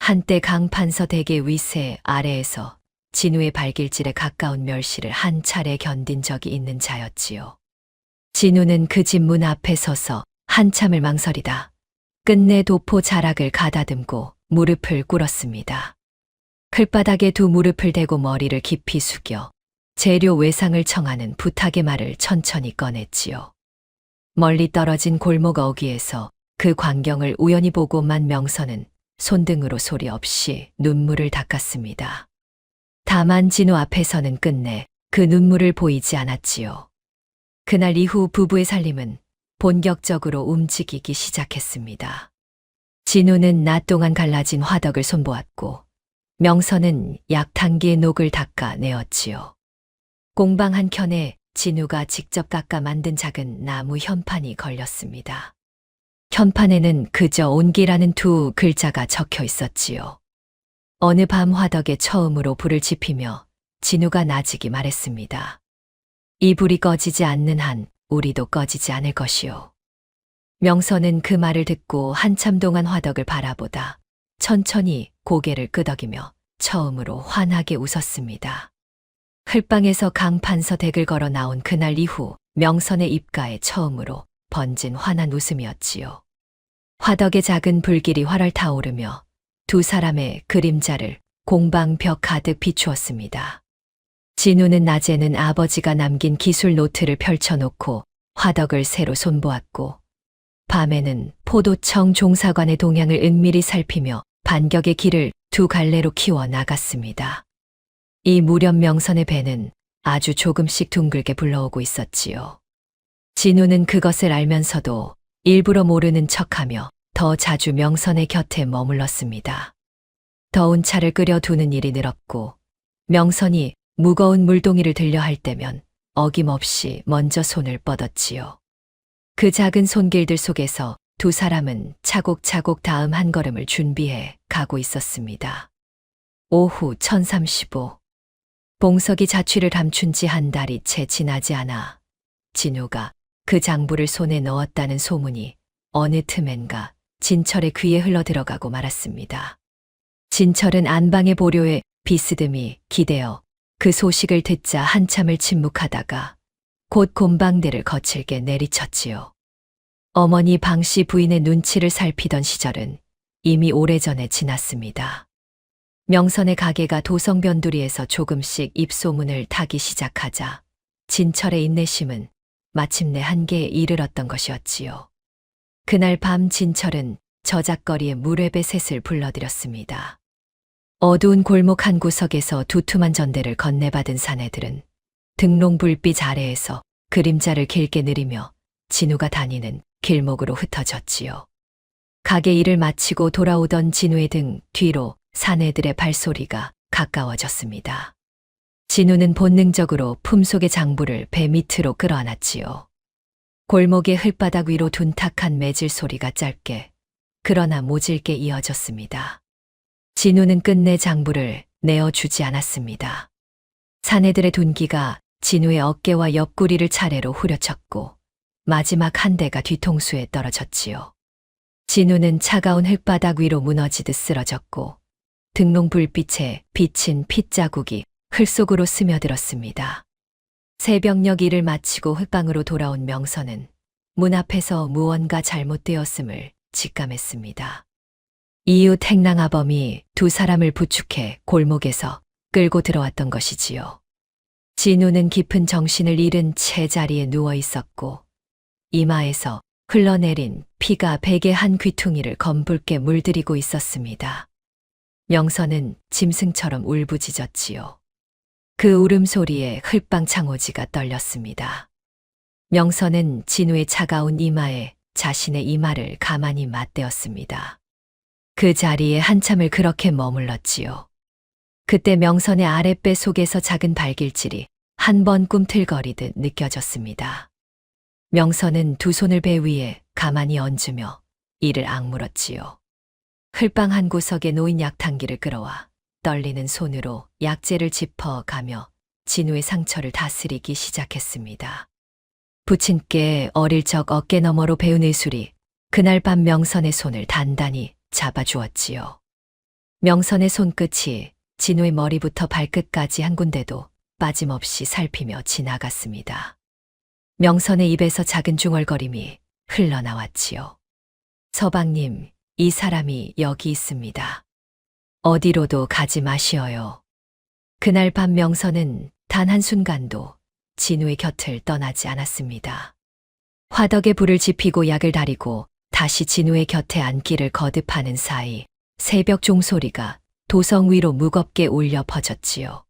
한때 강판서 댁의 위세 아래에서 진우의 발길질에 가까운 멸시를 한 차례 견딘 적이 있는 자였지요. 진우는 그 집 문 앞에 서서 한참을 망설이다 끝내 도포 자락을 가다듬고 무릎을 꿇었습니다. 클바닥에 두 무릎을 대고 머리를 깊이 숙여 재료 외상을 청하는 부탁의 말을 천천히 꺼냈지요. 멀리 떨어진 골목 어귀에서 그 광경을 우연히 보고만 명선은 손등으로 소리 없이 눈물을 닦았습니다. 다만 진우 앞에서는 끝내 그 눈물을 보이지 않았지요. 그날 이후 부부의 살림은 본격적으로 움직이기 시작했습니다. 진우는 낮 동안 갈라진 화덕을 손보았고 명선은 약탕기에 녹을 닦아 내었지요. 공방 한켠에 진우가 직접 깎아 만든 작은 나무 현판이 걸렸습니다. 현판에는 그저 온기라는 두 글자가 적혀 있었지요. 어느 밤 화덕에 처음으로 불을 지피며 진우가 나직이 말했습니다. 이 불이 꺼지지 않는 한 우리도 꺼지지 않을 것이요. 명선은 그 말을 듣고 한참 동안 화덕을 바라보다 천천히 고개를 끄덕이며 처음으로 환하게 웃었습니다. 흘방에서 강판서 댁을 걸어 나온 그날 이후 명선의 입가에 처음으로 번진 환한 웃음이었지요. 화덕의 작은 불길이 활활 타오르며 두 사람의 그림자를 공방 벽 가득 비추었습니다. 진우는 낮에는 아버지가 남긴 기술 노트를 펼쳐놓고 화덕을 새로 손보았고 밤에는 포도청 종사관의 동향을 은밀히 살피며 반격의 길을 두 갈래로 키워 나갔습니다. 이 무렵 명선의 배는 아주 조금씩 둥글게 불러오고 있었지요. 진우는 그것을 알면서도 일부러 모르는 척하며 더 자주 명선의 곁에 머물렀습니다. 더운 차를 끓여두는 일이 늘었고 명선이 무거운 물동이를 들려 할 때면 어김없이 먼저 손을 뻗었지요. 그 작은 손길들 속에서 두 사람은 차곡차곡 다음 한 걸음을 준비해 가고 있었습니다. 오후 1035. 봉석이 자취를 감춘 지 한 달이 채 지나지 않아 진우가 그 장부를 손에 넣었다는 소문이 어느 틈엔가 진철의 귀에 흘러들어가고 말았습니다. 진철은 안방의 보료에 비스듬히 기대어 그 소식을 듣자 한참을 침묵하다가 곧 곰방대를 거칠게 내리쳤지요. 어머니 방씨 부인의 눈치를 살피던 시절은 이미 오래전에 지났습니다. 명선의 가게가 도성변두리에서 조금씩 입소문을 타기 시작하자 진철의 인내심은 마침내 한계에 이르렀던 것이었지요. 그날 밤 진철은 저작거리에 무렵의 셋을 불러들였습니다. 어두운 골목 한 구석에서 두툼한 전대를 건네받은 사내들은 등롱 불빛 아래에서 그림자를 길게 느리며 진우가 다니는 길목으로 흩어졌지요. 가게 일을 마치고 돌아오던 진우의 등 뒤로 사내들의 발소리가 가까워졌습니다. 진우는 본능적으로 품속의 장부를 배 밑으로 끌어안았지요. 골목의 흙바닥 위로 둔탁한 매질 소리가 짧게 그러나 모질게 이어졌습니다. 진우는 끝내 장부를 내어주지 않았습니다. 사내들의 둔기가 진우의 어깨와 옆구리를 차례로 후려쳤고 마지막 한 대가 뒤통수에 떨어졌지요. 진우는 차가운 흙바닥 위로 무너지듯 쓰러졌고 등롱 불빛에 비친 핏자국이 흙 속으로 스며들었습니다. 새벽녘 일을 마치고 흙방으로 돌아온 명선은 문 앞에서 무언가 잘못되었음을 직감했습니다. 이웃 행랑아범이 두 사람을 부축해 골목에서 끌고 들어왔던 것이지요. 진우는 깊은 정신을 잃은 채 자리에 누워 있었고 이마에서 흘러내린 피가 베개 한 귀퉁이를 검붉게 물들이고 있었습니다. 명선은 짐승처럼 울부짖었지요. 그 울음소리에 흙방 창호지가 떨렸습니다. 명선은 진우의 차가운 이마에 자신의 이마를 가만히 맞대었습니다. 그 자리에 한참을 그렇게 머물렀지요. 그때 명선의 아랫배 속에서 작은 발길질이 한 번 꿈틀거리듯 느껴졌습니다. 명선은 두 손을 배 위에 가만히 얹으며 이를 악물었지요. 흘방 한 구석에 놓인 약탕기를 끌어와 떨리는 손으로 약재를 짚어가며 진우의 상처를 다스리기 시작했습니다. 부친께 어릴 적 어깨 너머로 배운 의술이 그날 밤 명선의 손을 단단히 잡아주었지요. 명선의 손끝이 진우의 머리부터 발끝까지 한 군데도 빠짐없이 살피며 지나갔습니다. 명선의 입에서 작은 중얼거림이 흘러나왔지요. 서방님, 이 사람이 여기 있습니다. 어디로도 가지 마시어요. 그날 밤 명선은 단 한순간도 진우의 곁을 떠나지 않았습니다. 화덕에 불을 지피고 약을 다리고 다시 진우의 곁에 앉기를 거듭하는 사이 새벽 종소리가 도성 위로 무겁게 울려 퍼졌지요.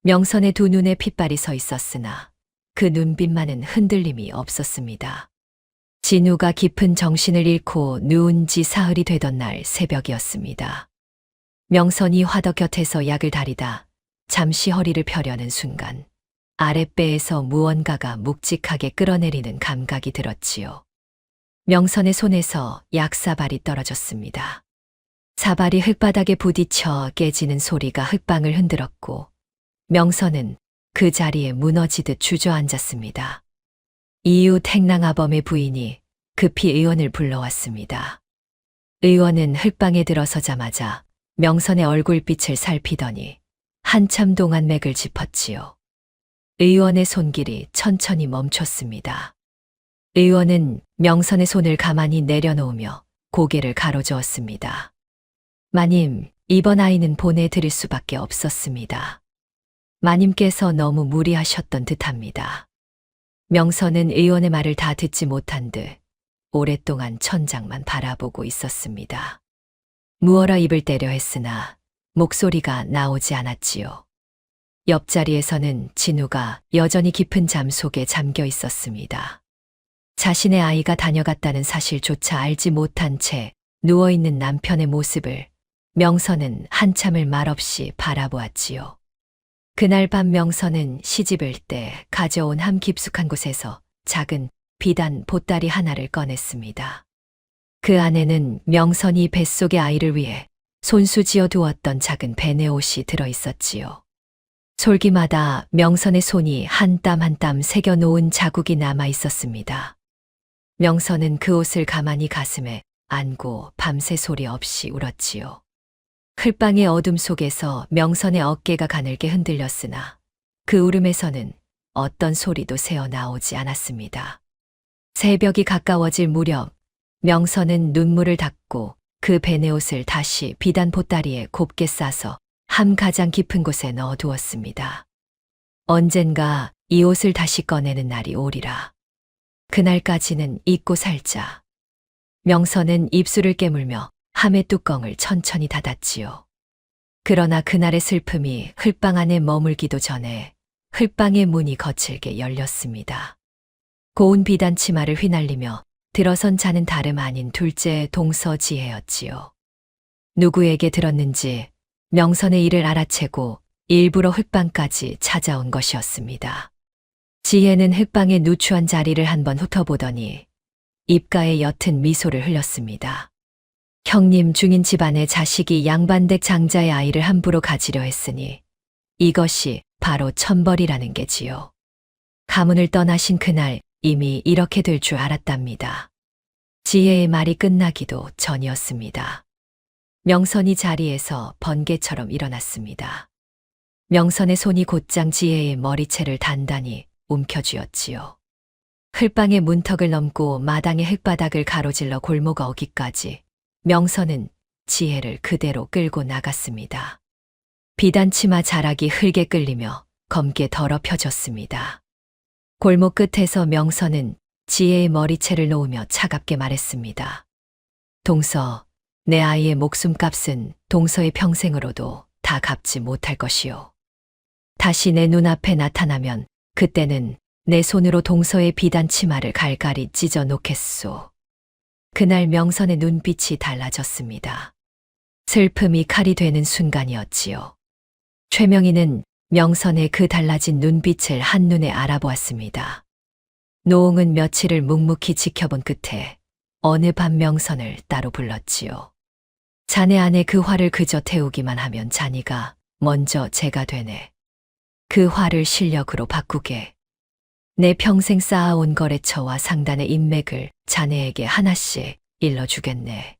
명선의 두 눈에 핏발이 서 있었으나 그 눈빛만은 흔들림이 없었습니다. 진우가 깊은 정신을 잃고 누운 지 사흘이 되던 날 새벽이었습니다. 명선이 화덕 곁에서 약을 다리다 잠시 허리를 펴려는 순간 아랫배에서 무언가가 묵직하게 끌어내리는 감각이 들었지요. 명선의 손에서 약사발이 떨어졌습니다. 사발이 흙바닥에 부딪혀 깨지는 소리가 흙방을 흔들었고 명선은 그 자리에 무너지듯 주저앉았습니다. 이웃 행랑아범의 부인이 급히 의원을 불러왔습니다. 의원은 흙방에 들어서자마자 명선의 얼굴빛을 살피더니 한참 동안 맥을 짚었지요. 의원의 손길이 천천히 멈췄습니다. 의원은 명선의 손을 가만히 내려놓으며 고개를 가로저었습니다. 마님, 이번 아이는 보내드릴 수밖에 없었습니다. 마님께서 너무 무리하셨던 듯합니다. 명선은 의원의 말을 다 듣지 못한 듯 오랫동안 천장만 바라보고 있었습니다. 무어라 입을 때려 했으나 목소리가 나오지 않았지요. 옆자리에서는 진우가 여전히 깊은 잠 속에 잠겨 있었습니다. 자신의 아이가 다녀갔다는 사실조차 알지 못한 채 누워있는 남편의 모습을 명선은 한참을 말없이 바라보았지요. 그날 밤 명선은 시집을 때 가져온 함 깊숙한 곳에서 작은 비단 보따리 하나를 꺼냈습니다. 그 안에는 명선이 뱃속의 아이를 위해 손수지어 두었던 작은 베네옷이 들어있었지요. 솔기마다 명선의 손이 한 땀 한 땀 새겨 놓은 자국이 남아 있었습니다. 명선은 그 옷을 가만히 가슴에 안고 밤새 소리 없이 울었지요. 흘방의 어둠 속에서 명선의 어깨가 가늘게 흔들렸으나 그 울음에서는 어떤 소리도 새어 나오지 않았습니다. 새벽이 가까워질 무렵 명선은 눈물을 닦고 그 베네옷을 다시 비단 보따리에 곱게 싸서 함 가장 깊은 곳에 넣어두었습니다. 언젠가 이 옷을 다시 꺼내는 날이 오리라. 그날까지는 잊고 살자. 명선은 입술을 깨물며 함의 뚜껑을 천천히 닫았지요. 그러나 그날의 슬픔이 흘방 안에 머물기도 전에 흘방의 문이 거칠게 열렸습니다. 고운 비단 치마를 휘날리며 들어선 자는 다름 아닌 둘째 동서지혜였지요. 누구에게 들었는지 명선의 일을 알아채고 일부러 흙방까지 찾아온 것이었습니다. 지혜는 흙방의 누추한 자리를 한번 훑어보더니 입가에 옅은 미소를 흘렸습니다. 형님 중인 집안의 자식이 양반댁 장자의 아이를 함부로 가지려 했으니 이것이 바로 천벌이라는 게지요. 가문을 떠나신 그날 이미 이렇게 될 줄 알았답니다. 지혜의 말이 끝나기도 전이었습니다. 명선이 자리에서 번개처럼 일어났습니다. 명선의 손이 곧장 지혜의 머리채를 단단히 움켜쥐었지요. 흘방의 문턱을 넘고 마당의 흙바닥을 가로질러 골목 어귀까지 명선은 지혜를 그대로 끌고 나갔습니다. 비단치마 자락이 흙에 끌리며 검게 더럽혀졌습니다. 골목 끝에서 명선은 지혜의 머리채를 놓으며 차갑게 말했습니다. 동서, 내 아이의 목숨값은 동서의 평생으로도 다 갚지 못할 것이요. 다시 내 눈앞에 나타나면 그때는 내 손으로 동서의 비단 치마를 갈갈이 찢어 놓겠소. 그날 명선의 눈빛이 달라졌습니다. 슬픔이 칼이 되는 순간이었지요. 최명희는 명선의 그 달라진 눈빛을 한눈에 알아보았습니다. 노홍은 며칠을 묵묵히 지켜본 끝에 어느 밤 명선을 따로 불렀지요. 자네 안에 그 화를 그저 태우기만 하면 자니가 먼저 제가 되네. 그 화를 실력으로 바꾸게. 내 평생 쌓아온 거래처와 상단의 인맥을 자네에게 하나씩 일러주겠네.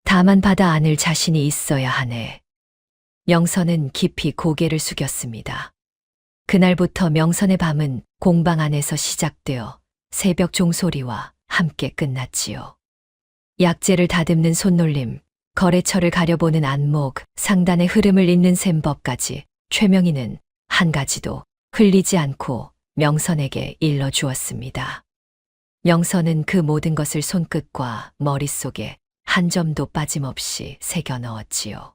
다만 받아 안을 자신이 있어야 하네. 명선은 깊이 고개를 숙였습니다. 그날부터 명선의 밤은 공방 안에서 시작되어 새벽 종소리와 함께 끝났지요. 약재를 다듬는 손놀림, 거래처를 가려보는 안목, 상단의 흐름을 잇는 셈법까지 최명희는 한 가지도 흘리지 않고 명선에게 일러주었습니다. 명선은 그 모든 것을 손끝과 머릿속에 한 점도 빠짐없이 새겨 넣었지요.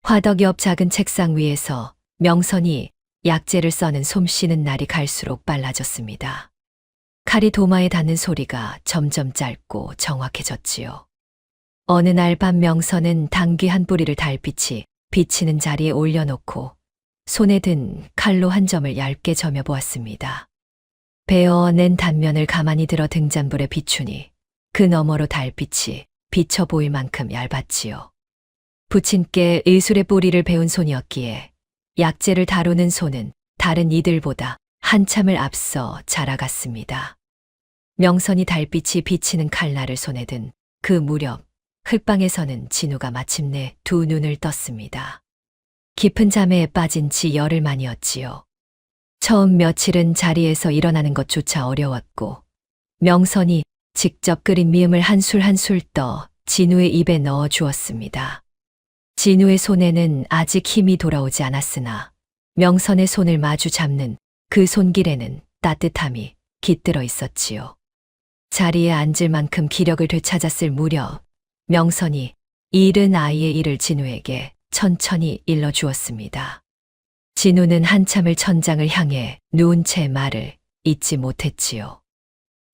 화덕 옆 작은 책상 위에서 명선이 약재를 써는 솜씨는 날이 갈수록 빨라졌습니다. 칼이 도마에 닿는 소리가 점점 짧고 정확해졌지요. 어느 날 밤 명선은 당귀 한 뿌리를 달빛이 비치는 자리에 올려놓고 손에 든 칼로 한 점을 얇게 저며 보았습니다. 베어낸 단면을 가만히 들어 등잔불에 비추니 그 너머로 달빛이 비쳐 보일 만큼 얇았지요. 부친께 의술의 뿌리를 배운 손이었기에 약재를 다루는 손은 다른 이들보다 한참을 앞서 자라갔습니다. 명선이 달빛이 비치는 칼날을 손에 든 그 무렵 흙방에서는 진우가 마침내 두 눈을 떴습니다. 깊은 잠에 빠진 지 열흘 만이었지요. 처음 며칠은 자리에서 일어나는 것조차 어려웠고 명선이 직접 끓인 미음을 한술 한술 떠 진우의 입에 넣어 주었습니다. 진우의 손에는 아직 힘이 돌아오지 않았으나 명선의 손을 마주 잡는 그 손길에는 따뜻함이 깃들어 있었지요. 자리에 앉을 만큼 기력을 되찾았을 무렵 명선이 잃은 아이의 일을 진우에게 천천히 일러주었습니다. 진우는 한참을 천장을 향해 누운 채 말을 잇지 못했지요.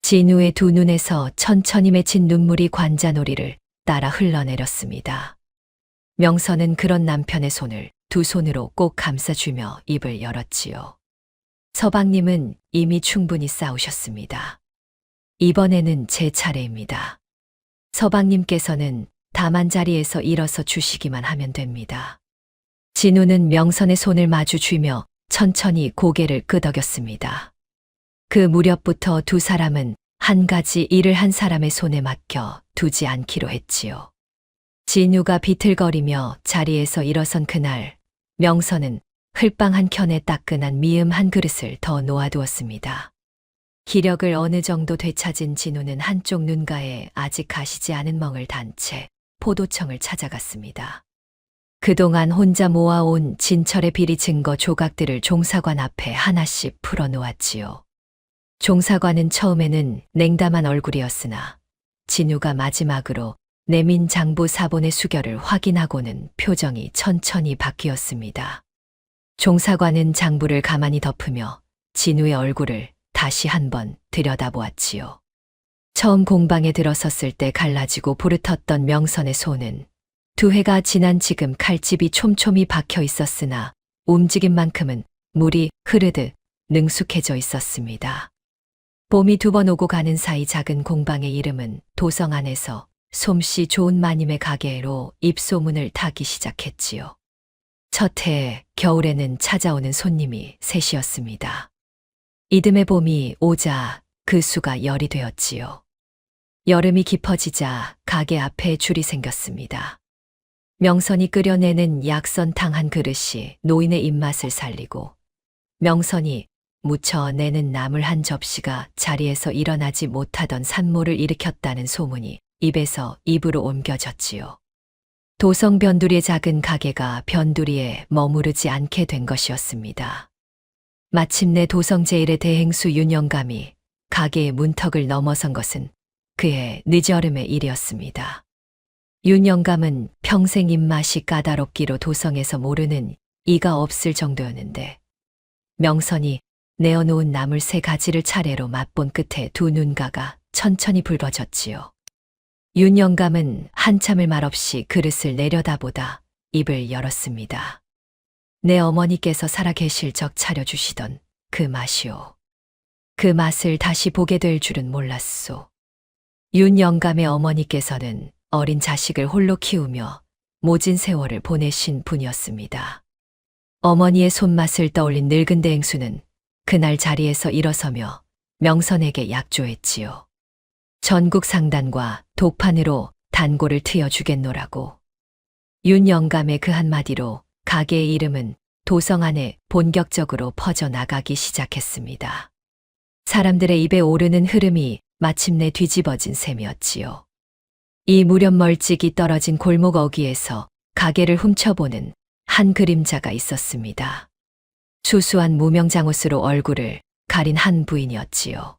진우의 두 눈에서 천천히 맺힌 눈물이 관자놀이를 따라 흘러내렸습니다. 명선은 그런 남편의 손을 두 손으로 꼭 감싸주며 입을 열었지요. 서방님은 이미 충분히 싸우셨습니다. 이번에는 제 차례입니다. 서방님께서는 다만 자리에서 일어서 주시기만 하면 됩니다. 진우는 명선의 손을 마주 쥐며 천천히 고개를 끄덕였습니다. 그 무렵부터 두 사람은 한 가지 일을 한 사람의 손에 맡겨 두지 않기로 했지요. 진우가 비틀거리며 자리에서 일어선 그날, 명선은 흘방 한 켠에 따끈한 미음 한 그릇을 더 놓아두었습니다. 기력을 어느 정도 되찾은 진우는 한쪽 눈가에 아직 가시지 않은 멍을 단 채 포도청을 찾아갔습니다. 그동안 혼자 모아온 진철의 비리 증거 조각들을 종사관 앞에 하나씩 풀어놓았지요. 종사관은 처음에는 냉담한 얼굴이었으나 진우가 마지막으로 내민 장부 사본의 수결을 확인하고는 표정이 천천히 바뀌었습니다. 종사관은 장부를 가만히 덮으며 진우의 얼굴을 다시 한번 들여다보았지요. 처음 공방에 들어섰을 때 갈라지고 부르텄던 명선의 손은 두 해가 지난 지금 칼집이 촘촘히 박혀 있었으나 움직임만큼은 물이 흐르듯 능숙해져 있었습니다. 봄이 두 번 오고 가는 사이 작은 공방의 이름은 도성 안에서 솜씨 좋은 마님의 가게로 입소문을 타기 시작했지요. 첫 해 겨울에는 찾아오는 손님이 셋이었습니다. 이듬해 봄이 오자 그 수가 열이 되었지요. 여름이 깊어지자 가게 앞에 줄이 생겼습니다. 명선이 끓여내는 약선탕 한 그릇이 노인의 입맛을 살리고 명선이 무쳐내는 나물 한 접시가 자리에서 일어나지 못하던 산모를 일으켰다는 소문이 입에서 입으로 옮겨졌지요. 도성 변두리의 작은 가게가 변두리에 머무르지 않게 된 것이었습니다. 마침내 도성 제1의 대행수 윤영감이 가게의 문턱을 넘어선 것은 그의 늦여름의 일이었습니다. 윤영감은 평생 입맛이 까다롭기로 도성에서 모르는 이가 없을 정도였는데 명선이 내어놓은 나물 3가지를 차례로 맛본 끝에 두 눈가가 천천히 붉어졌지요. 윤영감은 한참을 말없이 그릇을 내려다보다 입을 열었습니다. 내 어머니께서 살아계실 적 차려주시던 그 맛이오. 그 맛을 다시 보게 될 줄은 몰랐소. 윤영감의 어머니께서는 어린 자식을 홀로 키우며 모진 세월을 보내신 분이었습니다. 어머니의 손맛을 떠올린 늙은 대행수는 그날 자리에서 일어서며 명선에게 약조했지요. 전국 상단과 독판으로 단골을 트여 주겠노라고. 윤 영감의 그 한마디로 가게의 이름은 도성 안에 본격적으로 퍼져나가기 시작했습니다. 사람들의 입에 오르는 흐름이 마침내 뒤집어진 셈이었지요. 이 무렵 멀찍이 떨어진 골목 어귀에서 가게를 훔쳐보는 한 그림자가 있었습니다. 수수한 무명 장옷으로 얼굴을 가린 한 부인이었지요.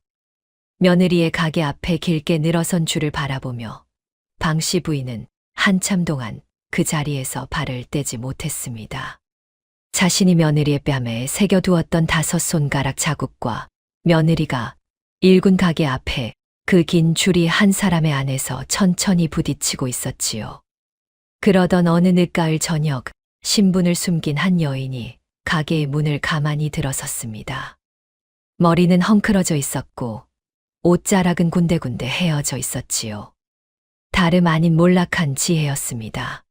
며느리의 가게 앞에 길게 늘어선 줄을 바라보며 방씨 부인은 한참 동안 그 자리에서 발을 떼지 못했습니다. 자신이 며느리의 뺨에 새겨두었던 5 손가락 자국과 며느리가 일군 가게 앞에 그 긴 줄이 한 사람의 안에서 천천히 부딪히고 있었지요. 그러던 어느 늦가을 저녁, 신분을 숨긴 한 여인이 가게의 문을 가만히 들어섰습니다. 머리는 헝클어져 있었고 옷자락은 군데군데 헤어져 있었지요. 다름 아닌 몰락한 지혜였습니다.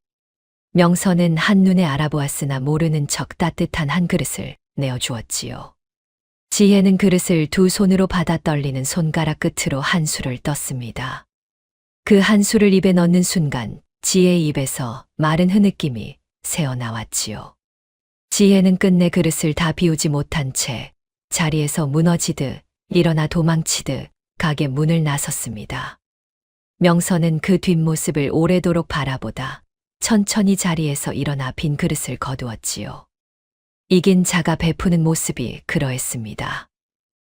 명선은 한눈에 알아보았으나 모르는 척 따뜻한 한 그릇을 내어주었지요. 지혜는 그릇을 2 손으로 받아 떨리는 손가락 끝으로 한 수를 떴습니다. 그 한 수를 입에 넣는 순간 지혜의 입에서 마른 흐느낌이 새어나왔지요. 지혜는 끝내 그릇을 다 비우지 못한 채 자리에서 무너지듯 일어나 도망치듯 가게 문을 나섰습니다. 명선은 그 뒷모습을 오래도록 바라보다 천천히 자리에서 일어나 빈 그릇을 거두었지요. 이긴 자가 베푸는 모습이 그러했습니다.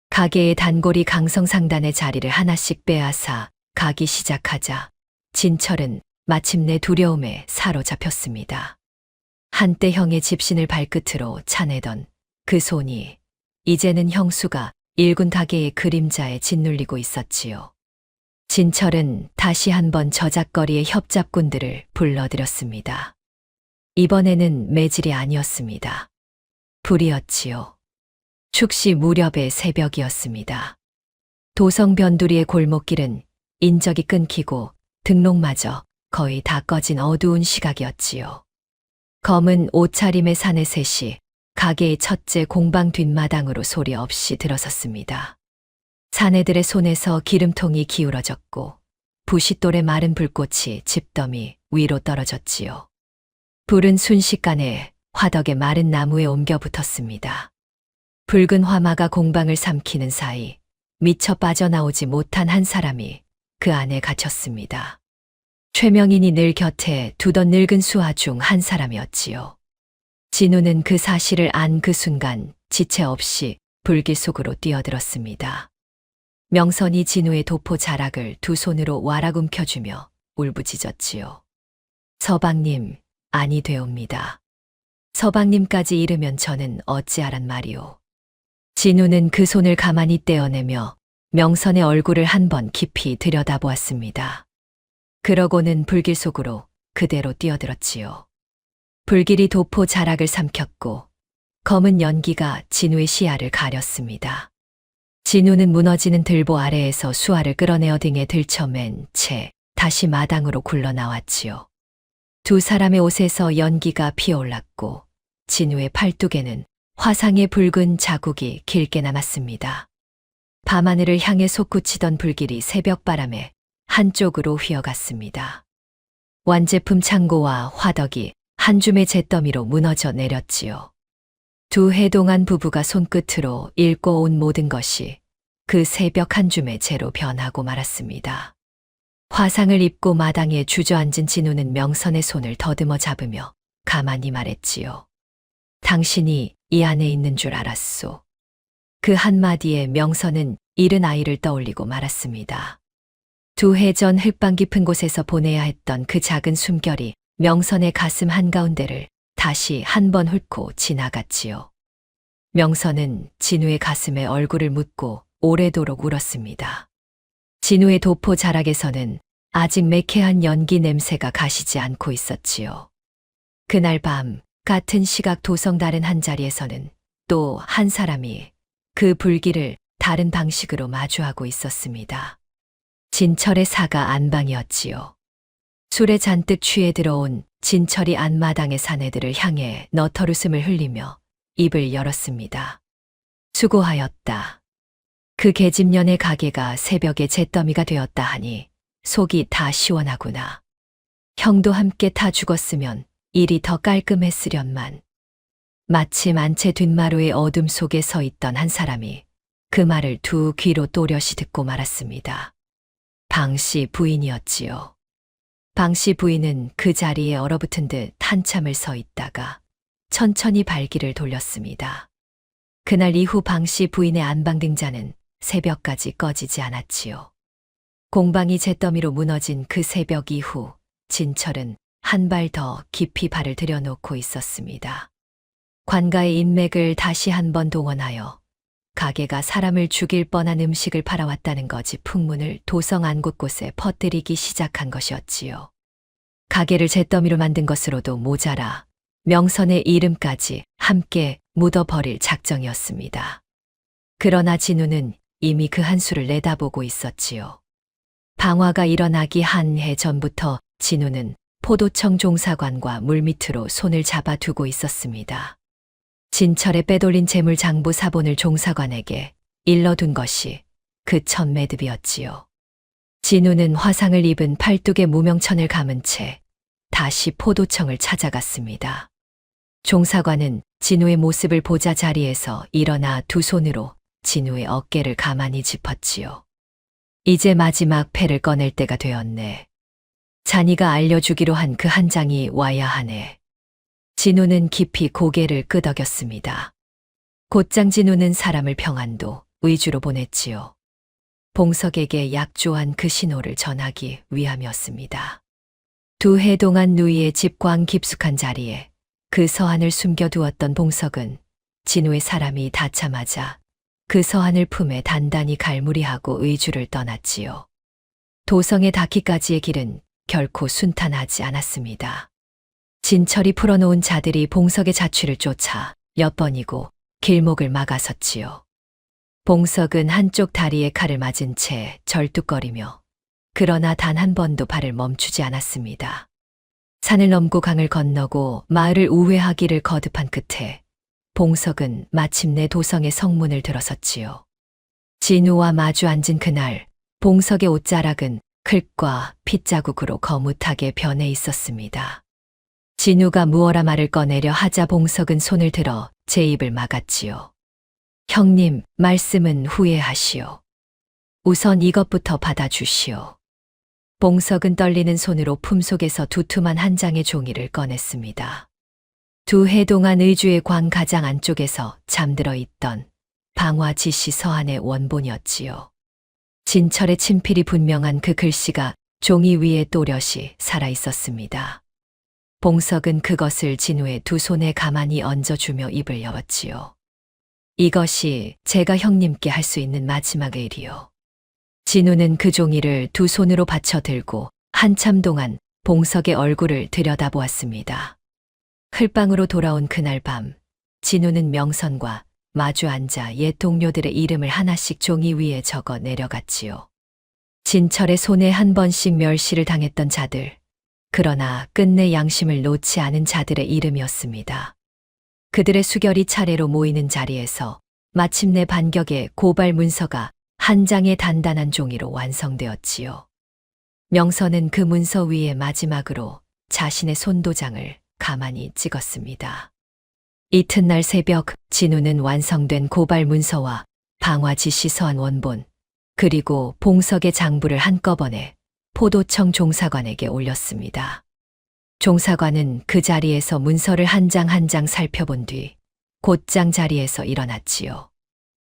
가게의 단골이 강성상단의 자리를 하나씩 빼앗아 가기 시작하자 진철은 마침내 두려움에 사로잡혔습니다. 한때 형의 집신을 발끝으로 차내던 그 손이 이제는 형수가 일군 가게의 그림자에 짓눌리고 있었지요. 진철은 다시 한번 저작거리의 협잡꾼들을 불러들였습니다. 이번에는 매질이 아니었습니다. 불이었지요. 축시 무렵의 새벽이었습니다. 도성 변두리의 골목길은 인적이 끊기고 등록마저 거의 다 꺼진 어두운 시각이었지요. 검은 옷차림의 사내 셋이 가게의 첫째 공방 뒷마당으로 소리 없이 들어섰습니다. 사내들의 손에서 기름통이 기울어졌고 부싯돌의 마른 불꽃이 집더미 위로 떨어졌지요. 불은 순식간에 화덕의 마른 나무에 옮겨 붙었습니다. 붉은 화마가 공방을 삼키는 사이 미처 빠져나오지 못한 한 사람이 그 안에 갇혔습니다. 최명인이 늘 곁에 두던 늙은 수하 중 한 사람이었지요. 진우는 그 사실을 안 그 순간 지체 없이 불길 속으로 뛰어들었습니다. 명선이 진우의 도포 자락을 2 손으로 와락 움켜주며 울부짖었지요. 서방님, 아니 되옵니다. 서방님까지 이르면 저는 어찌하란 말이오. 진우는 그 손을 가만히 떼어내며 명선의 얼굴을 한번 깊이 들여다보았습니다. 그러고는 불길 속으로 그대로 뛰어들었지요. 불길이 도포 자락을 삼켰고 검은 연기가 진우의 시야를 가렸습니다. 진우는 무너지는 들보 아래에서 수화를 끌어내어 등에 들쳐맨 채 다시 마당으로 굴러나왔지요. 2 사람의 옷에서 연기가 피어올랐고 진우의 팔뚝에는 화상의 붉은 자국이 길게 남았습니다. 밤하늘을 향해 솟구치던 불길이 새벽바람에 한쪽으로 휘어갔습니다. 완제품 창고와 화덕이 한 줌의 잿더미로 무너져 내렸지요. 2 해 동안 부부가 손끝으로 읽고 온 모든 것이 그 새벽 한 줌의 재로 변하고 말았습니다. 화상을 입고 마당에 주저앉은 진우는 명선의 손을 더듬어 잡으며 가만히 말했지요. 당신이 이 안에 있는 줄 알았소. 그 한마디에 명선은 잃은 아이를 떠올리고 말았습니다. 2 해 전 흙방 깊은 곳에서 보내야 했던 그 작은 숨결이 명선의 가슴 한가운데를 다시 한 번 훑고 지나갔지요. 명선은 진우의 가슴에 얼굴을 묻고 오래도록 울었습니다. 진우의 도포 자락에서는 아직 매캐한 연기 냄새가 가시지 않고 있었지요. 그날 밤 같은 시각 도성 다른 한 자리에서는 또 한 사람이 그 불길을 다른 방식으로 마주하고 있었습니다. 진철의 사가 안방이었지요. 술에 잔뜩 취해 들어온 진철이 안마당의 사내들을 향해 너털웃음을 흘리며 입을 열었습니다. 수고하였다. 그 계집년의 가게가 새벽에 잿더미가 되었다 하니 속이 다 시원하구나. 형도 함께 타 죽었으면 일이 더 깔끔했으련만. 마침 안채 뒷마루의 어둠 속에 서 있던 한 사람이 그 말을 두 귀로 또렷이 듣고 말았습니다. 방씨 부인이었지요. 방씨 부인은 그 자리에 얼어붙은 듯 한참을 서 있다가 천천히 발길을 돌렸습니다. 그날 이후 방씨 부인의 안방 등잔은 새벽까지 꺼지지 않았지요. 공방이 잿더미로 무너진 그 새벽 이후 진철은 한 발 더 깊이 발을 들여놓고 있었습니다. 관가의 인맥을 다시 한번 동원하여 가게가 사람을 죽일 뻔한 음식을 팔아왔다는 거지 풍문을 도성 안 곳곳에 퍼뜨리기 시작한 것이었지요. 가게를 잿더미로 만든 것으로도 모자라 명선의 이름까지 함께 묻어버릴 작정이었습니다. 그러나 진우는 이미 그 한수를 내다보고 있었지요. 방화가 일어나기 한 해 전부터 진우는 포도청 종사관과 물밑으로 손을 잡아두고 있었습니다. 진철의 빼돌린 재물 장부 사본을 종사관에게 일러둔 것이 그 첫 매듭이었지요. 진우는 화상을 입은 팔뚝에 무명천을 감은 채 다시 포도청을 찾아갔습니다. 종사관은 진우의 모습을 보자 자리에서 일어나 두 손으로 진우의 어깨를 가만히 짚었지요. 이제 마지막 패를 꺼낼 때가 되었네. 자니가 알려주기로 한 그 한 장이 와야 하네. 진우는 깊이 고개를 끄덕였습니다. 곧장 진우는 사람을 평안도 의주로 보냈지요. 봉석에게 약조한 그 신호를 전하기 위함이었습니다. 두 해 동안 누이의 집 광 깊숙한 자리에 그 서한을 숨겨두었던 봉석은 진우의 사람이 닿자마자 그 서한을 품에 단단히 갈무리하고 의주를 떠났지요. 도성에 닿기까지의 길은 결코 순탄하지 않았습니다. 진철이 풀어놓은 자들이 봉석의 자취를 쫓아 몇 번이고 길목을 막아섰지요. 봉석은 한쪽 다리에 칼을 맞은 채 절뚝거리며 그러나 단 한 번도 발을 멈추지 않았습니다. 산을 넘고 강을 건너고 마을을 우회하기를 거듭한 끝에 봉석은 마침내 도성의 성문을 들어섰지요. 진우와 마주 앉은 그날 봉석의 옷자락은 클과 핏자국으로 거뭇하게 변해 있었습니다. 진우가 무어라 말을 꺼내려 하자 봉석은 손을 들어 제 입을 막았지요. 형님, 말씀은 후회하시오. 우선 이것부터 받아주시오. 봉석은 떨리는 손으로 품속에서 두툼한 한 장의 종이를 꺼냈습니다. 두 해 동안 의주의 광 가장 안쪽에서 잠들어 있던 방화 지시 서한의 원본이었지요. 진철의 친필이 분명한 그 글씨가 종이 위에 또렷이 살아 있었습니다. 봉석은 그것을 진우의 두 손에 가만히 얹어주며 입을 열었지요. 이것이 제가 형님께 할 수 있는 마지막의 일이요. 진우는 그 종이를 두 손으로 받쳐 들고 한참 동안 봉석의 얼굴을 들여다보았습니다. 흘방으로 돌아온 그날 밤, 진우는 명선과 마주 앉아 옛 동료들의 이름을 하나씩 종이 위에 적어 내려갔지요. 진철의 손에 한 번씩 멸시를 당했던 자들, 그러나 끝내 양심을 놓지 않은 자들의 이름이었습니다. 그들의 수결이 차례로 모이는 자리에서 마침내 반격의 고발 문서가 한 장의 단단한 종이로 완성되었지요. 명선은 그 문서 위에 마지막으로 자신의 손도장을 가만히 찍었습니다. 이튿날 새벽 진우는 완성된 고발 문서와 방화 지시 서한 원본, 그리고 봉석의 장부를 한꺼번에 포도청 종사관에게 올렸습니다. 종사관은 그 자리에서 문서를 한 장 한 장 살펴본 뒤 곧장 자리에서 일어났지요.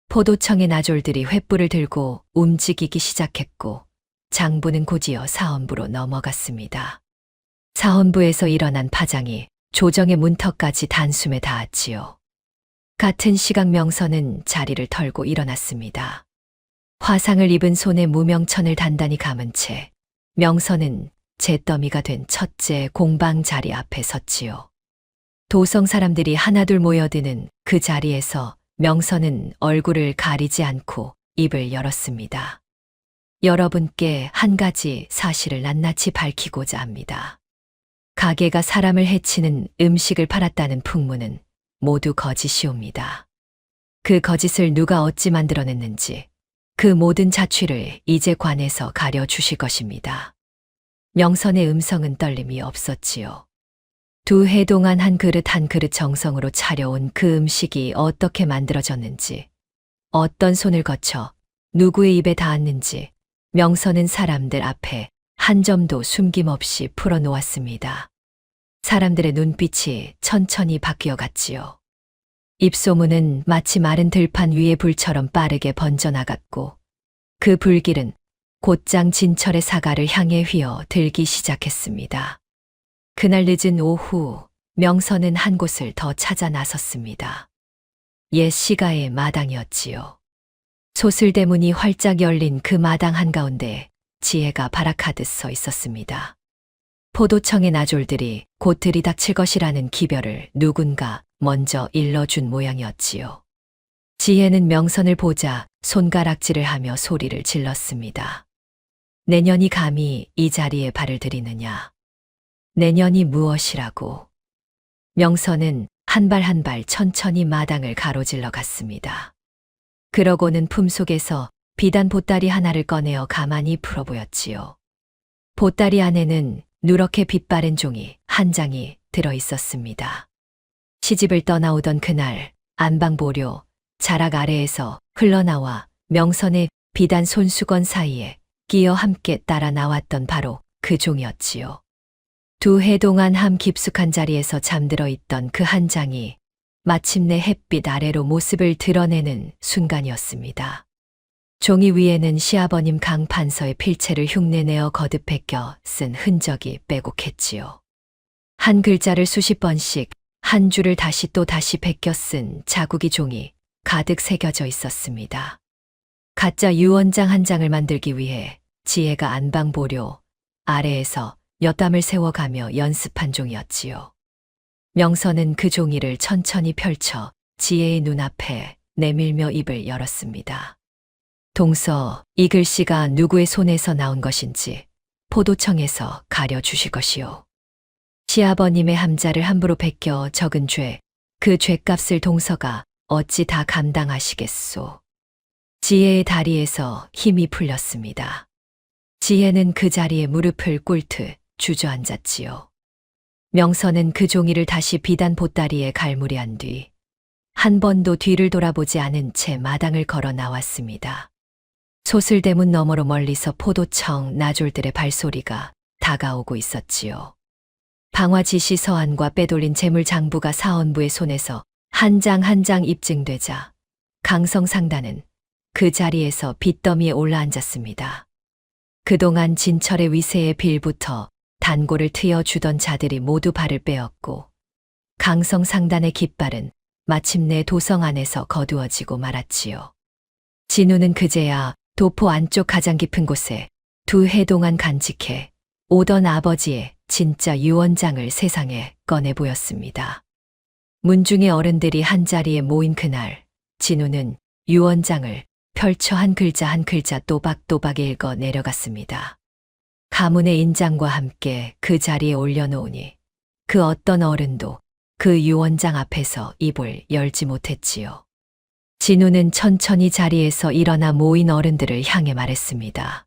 포도청의 나졸들이 횃불을 들고 움직이기 시작했고 장부는 곧이어 사헌부로 넘어갔습니다. 사헌부에서 일어난 파장이 조정의 문턱까지 단숨에 닿았지요. 같은 시각 명선은 자리를 털고 일어났습니다. 화상을 입은 손에 무명천을 단단히 감은 채 명선은 잿더미가 된 첫째 공방 자리 앞에 섰지요. 도성 사람들이 하나둘 모여드는 그 자리에서 명선은 얼굴을 가리지 않고 입을 열었습니다. 여러분께 한 가지 사실을 낱낱이 밝히고자 합니다. 가게가 사람을 해치는 음식을 팔았다는 풍문은 모두 거짓이옵니다. 그 거짓을 누가 어찌 만들어냈는지, 그 모든 자취를 이제 관에서 가려 주실 것입니다. 명선의 음성은 떨림이 없었지요. 2해 동안 한 그릇 한 그릇 정성으로 차려온 그 음식이 어떻게 만들어졌는지, 어떤 손을 거쳐 누구의 입에 닿았는지 명선은 사람들 앞에 한 점도 숨김없이 풀어놓았습니다. 사람들의 눈빛이 천천히 바뀌어 갔지요. 입소문은 마치 마른 들판 위의 불처럼 빠르게 번져나갔고 그 불길은 곧장 진철의 사가를 향해 휘어 들기 시작했습니다. 그날 늦은 오후 명선은 한 곳을 더 찾아 나섰습니다. 옛 시가의 마당이었지요. 소슬대문이 활짝 열린 그 마당 한가운데 지혜가 발악하듯 서 있었습니다. 포도청의 나졸들이 곧 들이닥칠 것이라는 기별을 누군가 먼저 일러준 모양이었지요. 지혜는 명선을 보자 손가락질을 하며 소리를 질렀습니다. 내년이 감히 이 자리에 발을 들이느냐. 내년이 무엇이라고. 명선은 한 발 한 발 천천히 마당을 가로질러 갔습니다. 그러고는 품속에서 비단 보따리 하나를 꺼내어 가만히 풀어보였지요. 보따리 안에는 누렇게 빛바랜 종이 한 장이 들어 있었습니다. 시집을 떠나오던 그날 안방보료 자락 아래에서 흘러나와 명선의 비단 손수건 사이에 끼어 함께 따라 나왔던 바로 그 종이었지요. 2해 동안 함 깊숙한 자리에서 잠들어 있던 그 한 장이 마침내 햇빛 아래로 모습을 드러내는 순간이었습니다. 종이 위에는 시아버님 강판서의 필체를 흉내내어 거듭 베껴 쓴 흔적이 빼곡했지요. 한 글자를 수십 번씩 한 줄을 다시 또 다시 베껴 쓴 자국이 종이 가득 새겨져 있었습니다. 가짜 유언장 한 장을 만들기 위해 지혜가 안방보료 아래에서 몇 담을 세워가며 연습한 종이었지요. 명선은 그 종이를 천천히 펼쳐 지혜의 눈앞에 내밀며 입을 열었습니다. 동서, 이 글씨가 누구의 손에서 나온 것인지 포도청에서 가려주실 것이요. 시아버님의 함자를 함부로 베껴 적은 죄, 그 죄값을 동서가 어찌 다 감당하시겠소. 지혜의 다리에서 힘이 풀렸습니다. 지혜는 그 자리에 무릎을 꿇듯 주저앉았지요. 명선은 그 종이를 다시 비단 보따리에 갈무리한 뒤 한 번도 뒤를 돌아보지 않은 채 마당을 걸어 나왔습니다. 소슬대문 너머로 멀리서 포도청 나졸들의 발소리가 다가오고 있었지요. 방화지시 서한과 빼돌린 재물장부가 사헌부의 손에서 한 장 한 장 입증되자 강성상단은 그 자리에서 빚더미에 올라앉았습니다. 그동안 진철의 위세에 빌부터 단고를 트여주던 자들이 모두 발을 빼었고 강성상단의 깃발은 마침내 도성 안에서 거두어지고 말았지요. 진우는 그제야 도포 안쪽 가장 깊은 곳에 2해 동안 간직해 오던 아버지의 진짜 유언장을 세상에 꺼내 보였습니다. 문중의 어른들이 한자리에 모인 그날 진우는 유언장을 펼쳐 한 글자 한 글자 또박또박 읽어 내려갔습니다. 가문의 인장과 함께 그 자리에 올려놓으니 그 어떤 어른도 그 유언장 앞에서 입을 열지 못했지요. 진우는 천천히 자리에서 일어나 모인 어른들을 향해 말했습니다.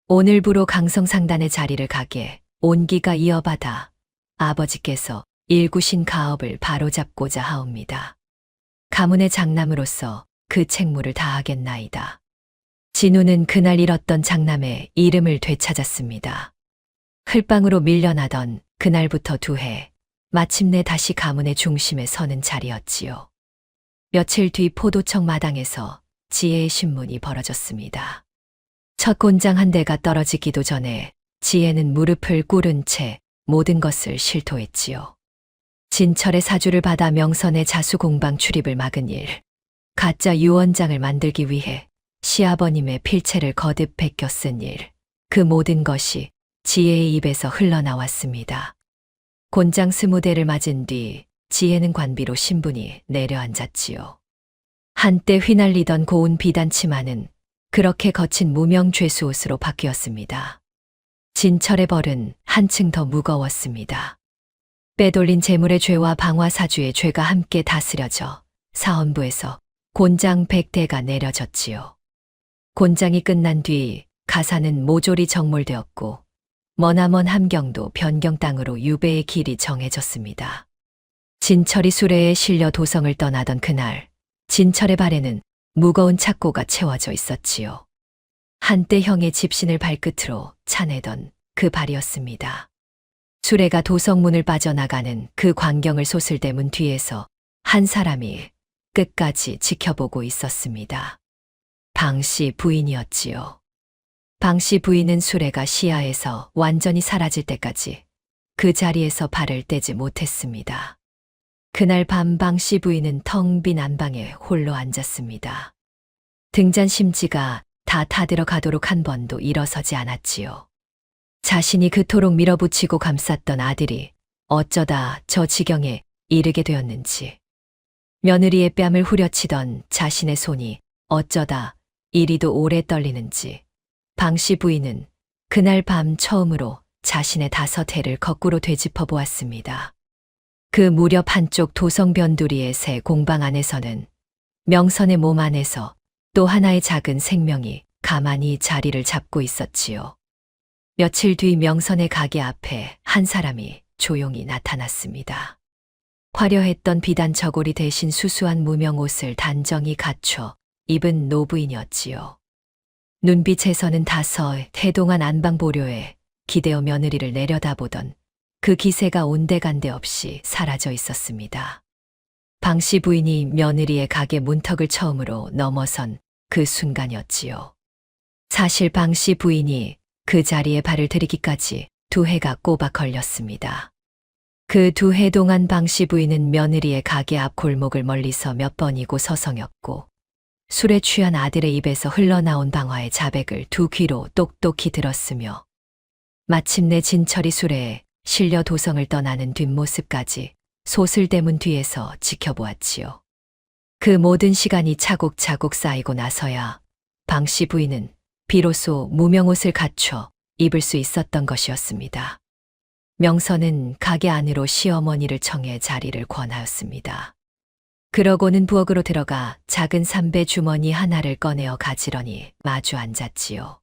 오늘부로 강성상단의 자리를 가게 온기가 이어받아 아버지께서 일구신 가업을 바로잡고자 하옵니다. 가문의 장남으로서 그 책무를 다하겠나이다. 진우는 그날 잃었던 장남의 이름을 되찾았습니다. 흘방으로 밀려나던 그날부터 2해, 마침내 다시 가문의 중심에 서는 자리였지요. 며칠 뒤 포도청 마당에서 지혜의 신문이 벌어졌습니다. 첫 곤장 한 대가 떨어지기도 전에 지혜는 무릎을 꿇은 채 모든 것을 실토했지요. 진철의 사주를 받아 명선의 자수공방 출입을 막은 일, 가짜 유언장을 만들기 위해 시아버님의 필체를 거듭 베껴 쓴 일, 그 모든 것이 지혜의 입에서 흘러나왔습니다. 곤장 20대를 맞은 뒤 지혜는 관비로 신분이 내려앉았지요. 한때 휘날리던 고운 비단 치마는 그렇게 거친 무명 죄수 옷으로 바뀌었습니다. 진철의 벌은 한층 더 무거웠습니다. 빼돌린 재물의 죄와 방화사주의 죄가 함께 다스려져 사헌부에서 곤장 100대가 내려졌지요. 곤장이 끝난 뒤 가사는 모조리 정몰되었고 머나먼 함경도 변경 땅으로 유배의 길이 정해졌습니다. 진철이 수레에 실려 도성을 떠나던 그날, 진철의 발에는 무거운 착고가 채워져 있었지요. 한때 형의 집신을 발끝으로 차내던 그 발이었습니다. 수레가 도성문을 빠져나가는 그 광경을 솟을대문 뒤에서 한 사람이 끝까지 지켜보고 있었습니다. 방씨 부인이었지요. 방씨 부인은 수레가 시야에서 완전히 사라질 때까지 그 자리에서 발을 떼지 못했습니다. 그날 밤 방씨 부인은 텅 빈 안방에 홀로 앉았습니다. 등잔 심지가 다 타들어 가도록 한 번도 일어서지 않았지요. 자신이 그토록 밀어붙이고 감쌌던 아들이 어쩌다 저 지경에 이르게 되었는지, 며느리의 뺨을 후려치던 자신의 손이 어쩌다 이리도 오래 떨리는지, 방씨 부인은 그날 밤 처음으로 자신의 5해를 거꾸로 되짚어 보았습니다. 그 무렵 한쪽 도성 변두리의 새 공방 안에서는 명선의 몸 안에서 또 하나의 작은 생명이 가만히 자리를 잡고 있었지요. 며칠 뒤 명선의 가게 앞에 한 사람이 조용히 나타났습니다. 화려했던 비단 저고리 대신 수수한 무명 옷을 단정히 갖춰 입은 노부인이었지요. 눈빛에서는 태동한 안방보료에 기대어 며느리를 내려다보던 그 기세가 온데간데 없이 사라져 있었습니다. 방씨 부인이 며느리의 가게 문턱을 처음으로 넘어선 그 순간이었지요. 사실 방씨 부인이 그 자리에 발을 들이기까지 2해가 꼬박 걸렸습니다. 그 2해 동안 방씨 부인은 며느리의 가게 앞 골목을 멀리서 몇 번이고 서성였고, 술에 취한 아들의 입에서 흘러나온 방화의 자백을 2 귀로 똑똑히 들었으며, 마침내 진철이 수레에 실려 도성을 떠나는 뒷모습까지 소슬대문 뒤에서 지켜보았지요. 그 모든 시간이 차곡차곡 쌓이고 나서야 방씨 부인은 비로소 무명옷을 갖춰 입을 수 있었던 것이었습니다. 명선은 가게 안으로 시어머니를 청해 자리를 권하였습니다. 그러고는 부엌으로 들어가 작은 삼배 주머니 하나를 꺼내어 가지런히 마주 앉았지요.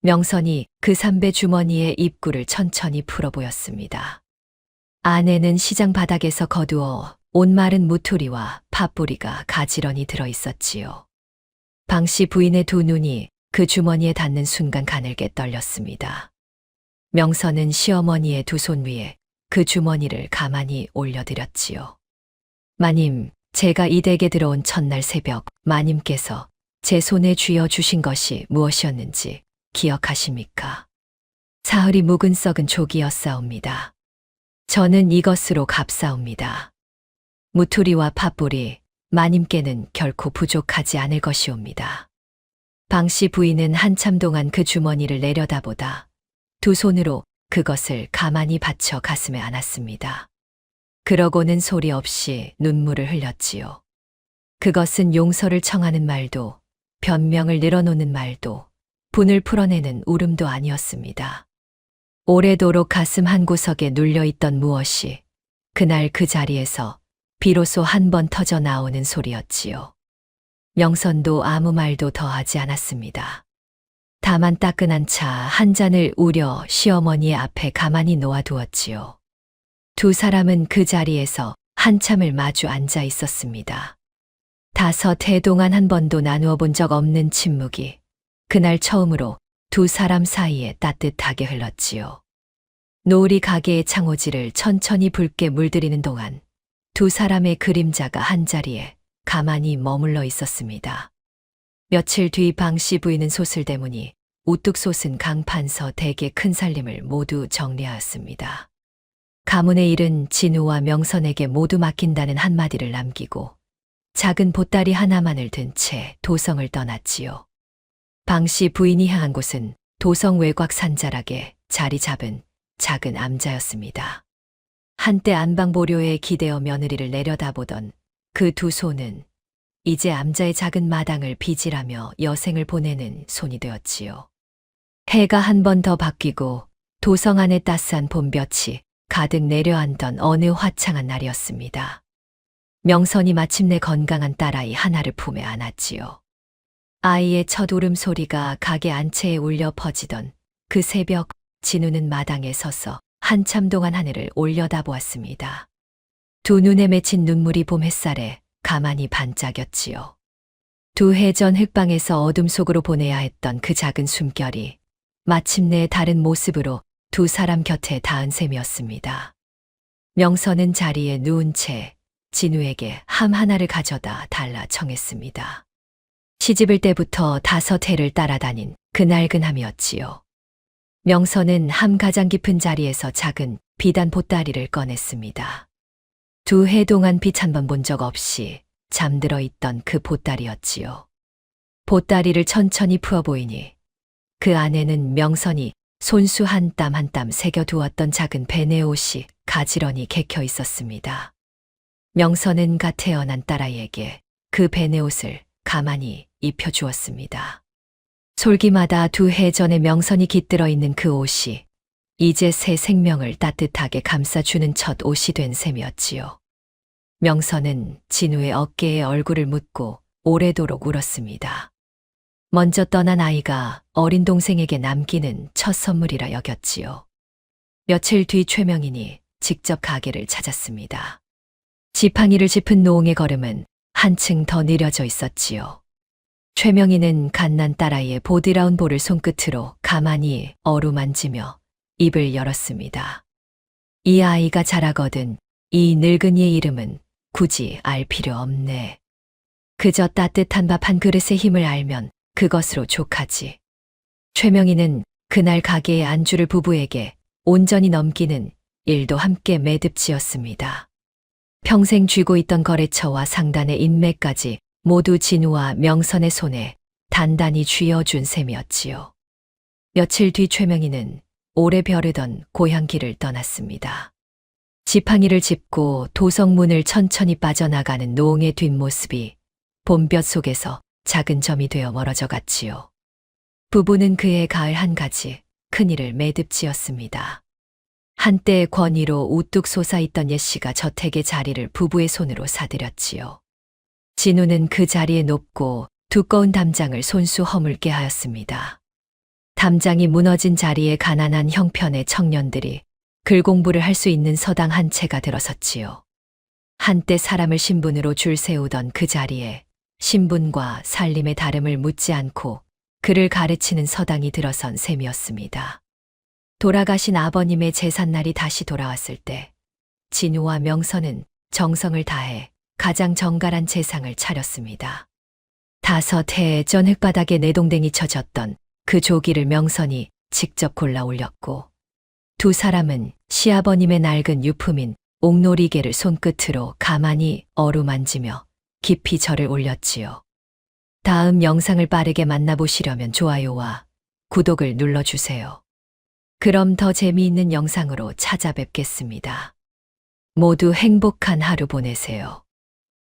명선이 그 삼배 주머니의 입구를 천천히 풀어 보였습니다. 안에는 시장 바닥에서 거두어 온 마른 무토리와 팥뿌리가 가지런히 들어 있었지요. 방씨 부인의 2 눈이 그 주머니에 닿는 순간 가늘게 떨렸습니다. 명선은 시어머니의 2 손 위에 그 주머니를 가만히 올려드렸지요. 마님, 제가 이 댁에 들어온 첫날 새벽 마님께서 제 손에 쥐어 주신 것이 무엇이었는지 기억하십니까? 사흘이 묵은 썩은 조기였사옵니다. 저는 이것으로 갚사옵니다. 무투리와 팥뿌리, 마님께는 결코 부족하지 않을 것이옵니다. 방씨 부인은 한참 동안 그 주머니를 내려다보다 2 손으로 그것을 가만히 받쳐 가슴에 안았습니다. 그러고는 소리 없이 눈물을 흘렸지요. 그것은 용서를 청하는 말도, 변명을 늘어놓는 말도, 분을 풀어내는 울음도 아니었습니다. 오래도록 가슴 한구석에 눌려있던 무엇이 그날 그 자리에서 비로소 한 번 터져 나오는 소리였지요. 명선도 아무 말도 더 하지 않았습니다. 다만 따끈한 차 한 잔을 우려 시어머니의 앞에 가만히 놓아두었지요. 2 사람은 그 자리에서 한참을 마주 앉아 있었습니다. 5해 동안 한 번도 나누어 본 적 없는 침묵이 그날 처음으로 2 사람 사이에 따뜻하게 흘렀지요. 노을이 가게의 창호지를 천천히 붉게 물들이는 동안 2 사람의 그림자가 한자리에 가만히 머물러 있었습니다. 며칠 뒤 방씨 부인은 소슬대문이 우뚝 솟은 강판서 댁의 큰 살림을 모두 정리하였습니다. 가문의 일은 진우와 명선에게 모두 맡긴다는 한마디를 남기고 작은 보따리 하나만을 든 채 도성을 떠났지요. 방씨 부인이 향한 곳은 도성 외곽 산자락에 자리 잡은 작은 암자였습니다. 한때 안방보료에 기대어 며느리를 내려다보던 그 2 손은 이제 암자의 작은 마당을 비질하며 여생을 보내는 손이 되었지요. 해가 한 번 더 바뀌고 도성 안에 따스한 봄볕이 가득 내려앉던 어느 화창한 날이었습니다. 명선이 마침내 건강한 딸아이 하나를 품에 안았지요. 아이의 첫 울음소리가 가게 안채에 울려 퍼지던 그 새벽, 진우는 마당에 서서 한참 동안 하늘을 올려다보았습니다. 두 눈에 맺힌 눈물이 봄 햇살에 가만히 반짝였지요. 두 해 전 흙방에서 어둠 속으로 보내야 했던 그 작은 숨결이 마침내 다른 모습으로 두 사람 곁에 닿은 셈이었습니다. 명선은 자리에 누운 채 진우에게 함 하나를 가져다 달라 청했습니다. 시집을 때부터 5해를 따라다닌 그 낡은 함이었지요. 명선은 함 가장 깊은 자리에서 작은 비단 보따리를 꺼냈습니다. 2해 동안 빛 한 번 본 적 없이 잠들어 있던 그 보따리였지요. 보따리를 천천히 풀어 보이니 그 안에는 명선이 손수 한 땀 한 땀 새겨두었던 작은 베네옷이 가지런히 개켜 있었습니다. 명선은 갓 태어난 딸아이에게 그 베네옷을 가만히 입혀주었습니다. 솔기마다 2해 전에 명선이 깃들어 있는 그 옷이 이제 새 생명을 따뜻하게 감싸주는 첫 옷이 된 셈이었지요. 명선은 진우의 어깨에 얼굴을 묻고 오래도록 울었습니다. 먼저 떠난 아이가 어린 동생에게 남기는 첫 선물이라 여겼지요. 며칠 뒤 최명인이 직접 가게를 찾았습니다. 지팡이를 짚은 노홍의 걸음은 한층 더 느려져 있었지요. 최명인은 갓난 딸아이의 보드라운 볼을 손끝으로 가만히 어루만지며 입을 열었습니다. 이 아이가 자라거든 이 늙은이의 이름은 굳이 알 필요 없네. 그저 따뜻한 밥 한 그릇의 힘을 알면 그것으로 족하지. 최명희는 그날 가게의 안주를 부부에게 온전히 넘기는 일도 함께 매듭지었습니다. 평생 쥐고 있던 거래처와 상단의 인맥까지 모두 진우와 명선의 손에 단단히 쥐어준 셈이었지요. 며칠 뒤 최명희는 오래 벼르던 고향길을 떠났습니다. 지팡이를 짚고 도성문을 천천히 빠져나가는 노홍의 뒷모습이 봄볕 속에서 작은 점이 되어 멀어져 갔지요. 부부는 그해 가을 한 가지 큰일을 매듭지었습니다. 한때 권위로 우뚝 솟아있던 옛씨가 저택의 자리를 부부의 손으로 사들였지요. 진우는 그 자리에 높고 두꺼운 담장을 손수 허물게 하였습니다. 담장이 무너진 자리에 가난한 형편의 청년들이 글 공부를 할 수 있는 서당 한 채가 들어섰지요. 한때 사람을 신분으로 줄 세우던 그 자리에 신분과 살림의 다름을 묻지 않고 그를 가르치는 서당이 들어선 셈이었습니다. 돌아가신 아버님의 제삿날이 다시 돌아왔을 때 진우와 명선은 정성을 다해 가장 정갈한 제상을 차렸습니다. 5해 전 흙바닥에 내동댕이 쳐졌던 그 조기를 명선이 직접 골라 올렸고 두 사람은 시아버님의 낡은 유품인 옥놀이개를 손끝으로 가만히 어루만지며 깊이 절을 올렸지요. 다음 영상을 빠르게 만나보시려면 좋아요와 구독을 눌러주세요. 그럼 더 재미있는 영상으로 찾아뵙겠습니다. 모두 행복한 하루 보내세요.